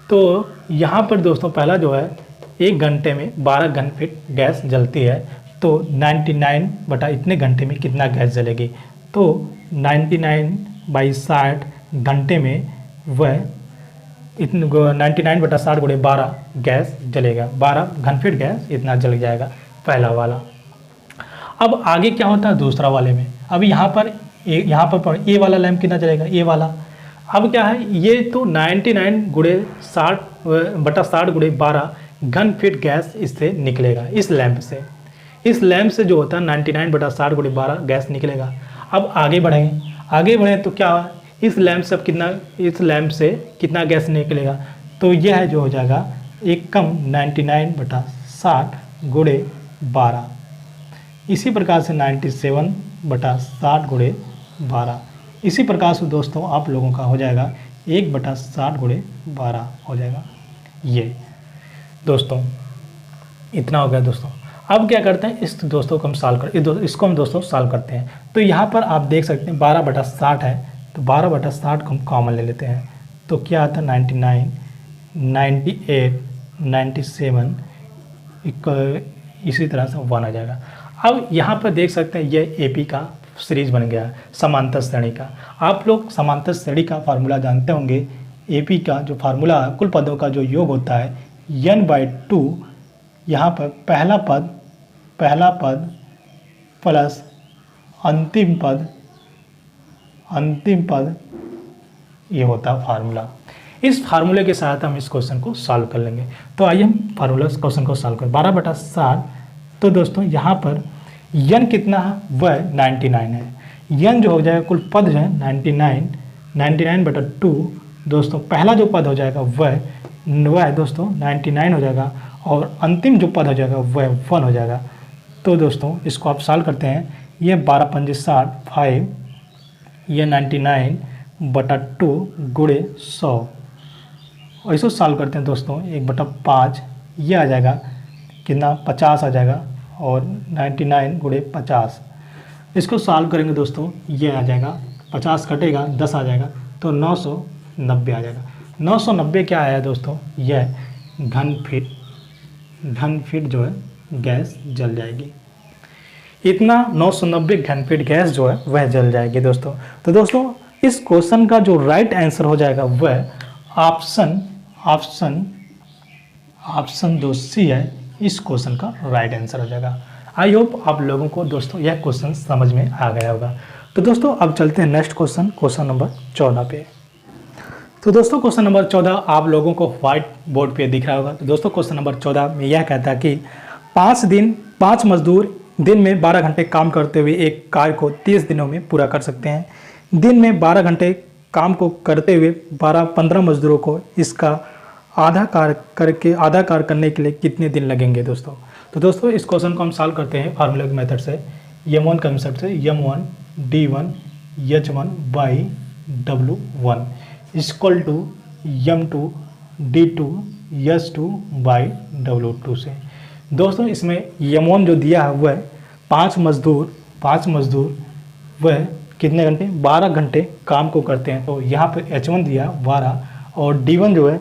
तो यहाँ पर दोस्तों पहला जो है एक घंटे में 12 घन फीट गैस जलती है, तो 99 बटा इतने घंटे में कितना गैस जलेगी, तो 99/60 घंटे में वह 99 बटा 60 गुणे 12 गैस जलेगा, 12 घन फीट गैस इतना जल जाएगा पहला वाला। अब आगे क्या होता है दूसरा वाले में। अब यहाँ पर यहाँ पर ए वाला लैंप कितना चलेगा, ए वाला। अब क्या है, ये तो 99 गुणे 60/60 गुणे 12 घन फीट गैस इससे निकलेगा, इस लैंप से। इस लैंप से जो होता है 99/60 गुणे 12 गैस निकलेगा। अब आगे बढ़ें तो क्या, इस लैंप से कितना गैस निकलेगा, तो यह जो हो जाएगा एक कम 99/60 गुणे 12। इसी प्रकार से 97/60 गुणे 12। इसी प्रकार से दोस्तों आप लोगों का हो जाएगा 1/60 गुणे 12 हो जाएगा। ये दोस्तों इतना हो गया दोस्तों। अब क्या करते हैं, इस दोस्तों को हम इसको हम दोस्तों सॉल्व करते हैं। तो यहाँ पर आप देख सकते हैं 12/60 है, तो 12/60 को हम कॉमन ले लेते हैं। तो क्या आता है 99, 98, 97, इसी तरह से 1 आ जाएगा। अब यहाँ पर देख सकते हैं ये AP का सीरीज बन गया है, समांतर श्रेणी का। आप लोग समांतर श्रेणी का फार्मूला जानते होंगे। AP का जो फार्मूला कुल पदों का जो योग होता है n/2, यहाँ पर पहला पद प्लस अंतिम पद ये होता है फार्मूला। इस फार्मूले के साथ हम इस क्वेश्चन को सॉल्व कर लेंगे। तो आइए हम क्वेश्चन को सॉल्व करें। 12/60, तो दोस्तों यहाँ पर n कितना है, वह 99 है। n जो हो जाएगा कुल पद जो है 99/2 दोस्तों, पहला जो पद हो जाएगा वह दोस्तों 99 हो जाएगा, और अंतिम जो पद हो जाएगा वह 1 हो जाएगा। तो दोस्तों इसको आप सॉल्व करते हैं, ये 12×5 5, ये 99/2 गुणे 100, और इसको सॉल्व करते हैं दोस्तों 1/5, ये आ जाएगा कितना 50 आ जाएगा, और 99 गुणे 50। इसको सॉल्व करेंगे दोस्तों, ये आ जाएगा 50 कटेगा 10 आ जाएगा, तो 990 आ जाएगा। 990 क्या आया दोस्तों, यह घन फीट जो है गैस जल जाएगी। इतना 990 घन फीट गैस जो है वह जल जाएगी दोस्तों। तो दोस्तों इस क्वेश्चन का जो राइट आंसर हो जाएगा वह ऑप्शन जो सी है, इस क्वेश्चन का राइट आंसर हो जाएगा। आई होप आप लोगों को दोस्तों यह क्वेश्चन समझ में आ गया होगा। तो दोस्तों अब चलते हैं नेक्स्ट क्वेश्चन नंबर 14 पे। तो दोस्तों क्वेश्चन नंबर 14 आप लोगों को व्हाइट बोर्ड पे दिख रहा होगा। तो दोस्तों क्वेश्चन नंबर 14 में यह कहता है कि 5 मजदूर दिन में 12 घंटे काम करते हुए एक कार्य को 30 दिनों में पूरा कर सकते हैं। दिन में 12 घंटे काम को करते हुए 15 मजदूरों को इसका आधा कार्य करने के लिए कितने दिन लगेंगे दोस्तों। तो दोस्तों इस क्वेश्चन को हम सॉल्व करते हैं फार्मूला के मेथड से, M1 कंसेप्ट से। M1 D1 H1 by W1 equal to M2 D2 S2 by W2 से। दोस्तों इसमें M1 जो दिया है वह 5 मजदूर वह कितने घंटे, 12 घंटे काम को करते हैं। तो यहाँ पे H1 दिया 12, और D1 जो है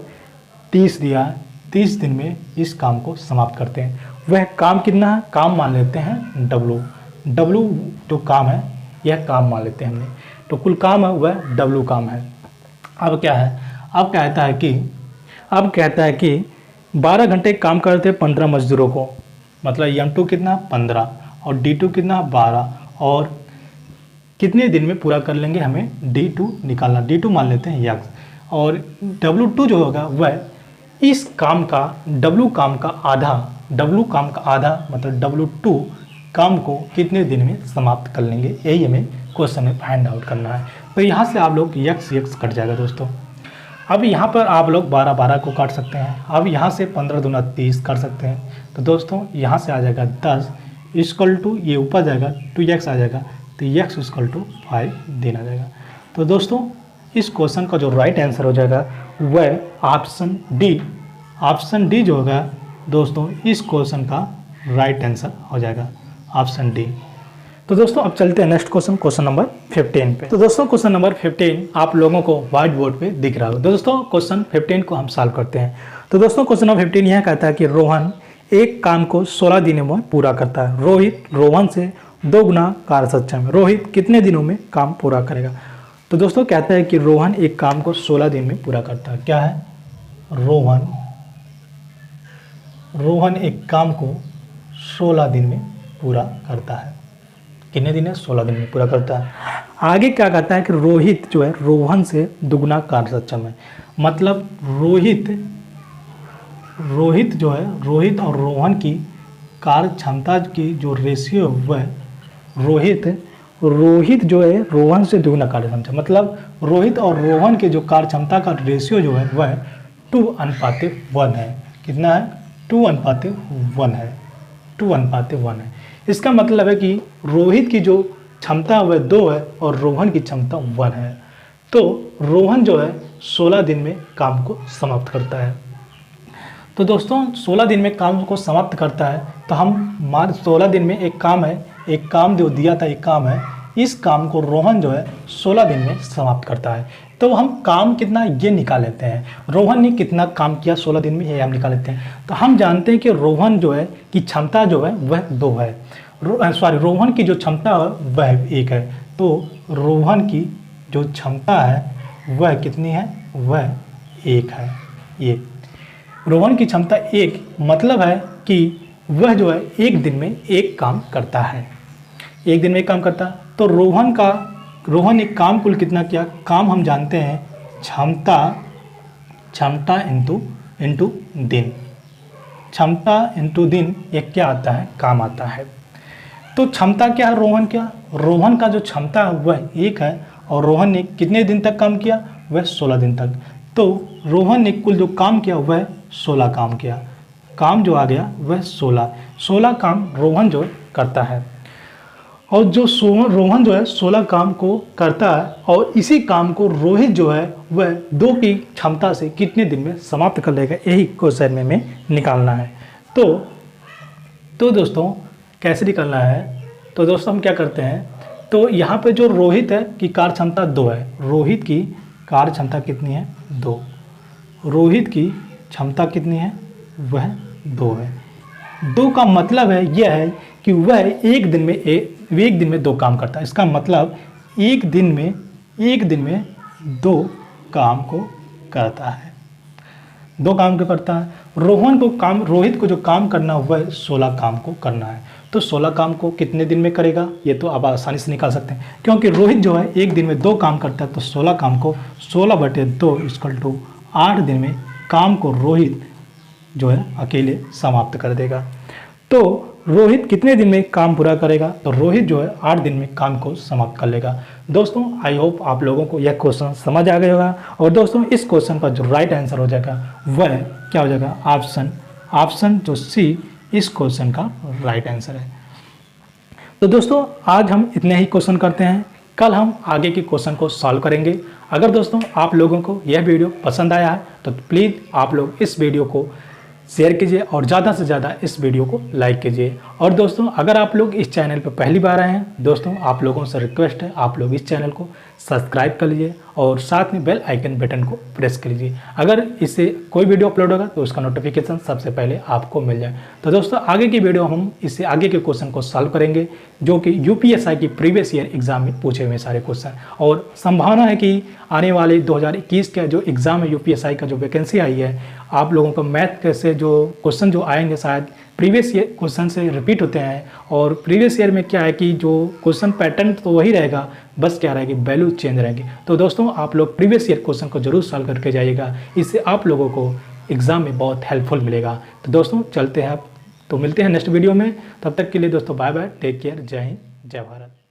30 दिया, 30 दिन में इस काम को समाप्त करते हैं। वह काम कितना है, काम मान लेते हैं W जो काम है यह काम मान लेते हैं हमने, तो कुल काम है वह W काम है। अब क्या है, अब कहता है कि 12 घंटे काम करते 15 मजदूरों को, मतलब M2 कितना 15 और D2 कितना 12, और कितने दिन में पूरा कर लेंगे, हमें D2 निकालना, D2 मान लेते हैं यक्स, और W2 जो होगा वह इस काम का W काम का आधा मतलब W2 काम को कितने दिन में समाप्त कर लेंगे, यही हमें क्वेश्चन में फाइंड आउट करना है। तो यहाँ से आप लोग यक्स कट जाएगा दोस्तों। अब यहाँ पर आप लोग 12 को काट सकते हैं। अब यहाँ से 15 दूना 30 कर सकते हैं। तो दोस्तों यहाँ से आ जाएगा 10 इक्वल टू, ये ऊपर जाएगा 2x आ जाएगा, तो x इक्वल टू 5 दिन आ जाएगा। तो दोस्तों इस क्वेश्चन का जो राइट आंसर हो जाएगा वह ऑप्शन डी जो होगा दोस्तों, इस क्वेश्चन का राइट आंसर हो जाएगा ऑप्शन डी। तो दोस्तों अब चलते हैं नेक्स्ट क्वेश्चन नंबर 15 पे। तो दोस्तों क्वेश्चन नंबर 15 आप लोगों को व्हाइट बोर्ड पे दिख रहा होगा। दोस्तों क्वेश्चन 15 को हम सॉल्व करते हैं। तो दोस्तों क्वेश्चन नंबर 15 यह कहता है कि रोहन एक काम को 16 दिनों में पूरा करता है। रोहन से 2 गुना कार्य सक्षम है। रोहित कितने दिनों में काम पूरा करेगा। तो दोस्तों कहता है कि रोहन एक काम को 16 दिन में पूरा करता है। क्या है, रोहन एक काम को 16 दिन में पूरा करता है। कितने दिन है, 16 दिन में पूरा करता है। आगे क्या कहता है कि रोहित जो है रोहन से दुगना कार्य सक्षम है। मतलब रोहित जो है, रोहित और रोहन की कार्य क्षमता की जो रेशियो है वह रोहित जो है रोहन से दुगना कार्य क्षमता, मतलब रोहित और रोहन के जो कार्य क्षमता का रेशियो जो है वह 2:1 है। कितना है? 2:1 है। 2:1 है। इसका मतलब है कि रोहित की जो क्षमता वह 2 है और रोहन की क्षमता 1 है। तो रोहन जो है 16 दिन में काम को समाप्त करता है। तो दोस्तों 16 दिन में काम को समाप्त करता है, तो हम मान 16 दिन में एक काम जो दिया था, एक काम है, इस काम को रोहन जो है 16 दिन में समाप्त करता है। तो हम काम कितना ये निकाल लेते हैं, रोहन ने कितना काम किया 16 दिन में, ये हम निकाल लेते हैं। तो हम जानते हैं कि रोहन जो है की क्षमता जो है वह 2 है, रोहन की जो क्षमता है वह 1 है। तो रोहन की जो क्षमता है वह कितनी है? वह 1 है। ये रोहन की क्षमता 1 मतलब है कि वह जो है एक दिन में एक काम करता है, एक दिन में एक काम करता है। तो रोहन ने काम कुल कितना किया? काम हम जानते हैं क्षमता इंटू दिन, क्षमता इंटू दिन, एक क्या आता है? काम आता है। तो क्षमता क्या है रोहन का जो क्षमता है वह 1 है और रोहन ने कितने दिन तक काम किया? वह 16 दिन तक। तो रोहन ने कुल जो काम किया वह 16 काम किया, काम जो आ गया वह 16 काम रोहन जो करता है। और जो रोहन जो है 16 काम को करता है और इसी काम को रोहित जो है वह 2 की क्षमता से कितने दिन में समाप्त कर लेगा, यही क्वेश्चन में निकालना है। तो दोस्तों कैसे निकालना है? तो दोस्तों हम क्या करते हैं, तो यहाँ पे जो रोहित है की कार्य क्षमता 2 है, रोहित की कार्य क्षमता कितनी है? 2। रोहित की क्षमता कितनी है? वह 2 है। 2 का मतलब है यह है कि वह एक दिन में 2 काम करता है। इसका मतलब एक दिन में 2 काम को करता है, 2 काम को करता है। रोहित को जो काम करना वह 16 काम को करना है। तो 16 काम को कितने दिन में करेगा? ये तो आप आसानी से निकाल सकते हैं, क्योंकि रोहित जो है एक दिन में 2 काम करता है। तो 16 काम को 16/2 = 8 दिन में काम को रोहित जो है अकेले समाप्त कर देगा। तो रोहित कितने दिन में काम पूरा करेगा? तो रोहित जो है 8 दिन में काम को समाप्त कर लेगा। दोस्तों आई होप आप लोगों को यह क्वेश्चन समझ आ गया होगा। और दोस्तों इस क्वेश्चन का जो राइट आंसर हो जाएगा वह क्या हो जाएगा? ऑप्शन जो सी इस क्वेश्चन का राइट आंसर है। तो दोस्तों आज हम इतने ही क्वेश्चन करते हैं, कल हम आगे के क्वेश्चन को सॉल्व करेंगे। अगर दोस्तों आप लोगों को यह वीडियो पसंद आया है तो प्लीज़ आप लोग इस वीडियो को शेयर कीजिए और ज़्यादा से ज़्यादा इस वीडियो को लाइक कीजिए। और दोस्तों अगर आप लोग इस चैनल पर पहली बार आए हैं, दोस्तों आप लोगों से रिक्वेस्ट है आप लोग इस चैनल को सब्सक्राइब कर लीजिए और साथ में बेल आइकन बटन को प्रेस कर लीजिए। अगर इससे कोई वीडियो अपलोड होगा तो उसका नोटिफिकेशन सबसे पहले आपको मिल जाए। तो दोस्तों आगे की वीडियो हम इससे आगे के क्वेश्चन को सॉल्व करेंगे, जो कि यूपीएसआई की प्रीवियस ईयर एग्जाम में पूछे हुए सारे क्वेश्चन। और संभावना है कि आने वाले 2021 का जो एग्ज़ाम है यूपीएसआई का जो वैकेंसी आई है, आप लोगों को मैथ से जो क्वेश्चन जो आएंगे शायद प्रीवियस ईयर क्वेश्चन से रिपीट होते हैं। और प्रीवियस ईयर में क्या है कि जो क्वेश्चन पैटर्न तो वही रहेगा, बस क्या रहेगी, वैल्यू चेंज रहेगी। तो दोस्तों आप लोग प्रीवियस ईयर क्वेश्चन को जरूर सॉल्व करके जाइएगा, इससे आप लोगों को एग्ज़ाम में बहुत हेल्पफुल मिलेगा। तो दोस्तों चलते हैं, तो मिलते हैं नेक्स्ट वीडियो में। तब तक के लिए दोस्तों बाय बाय, टेक केयर, जय हिंद, जय भारत।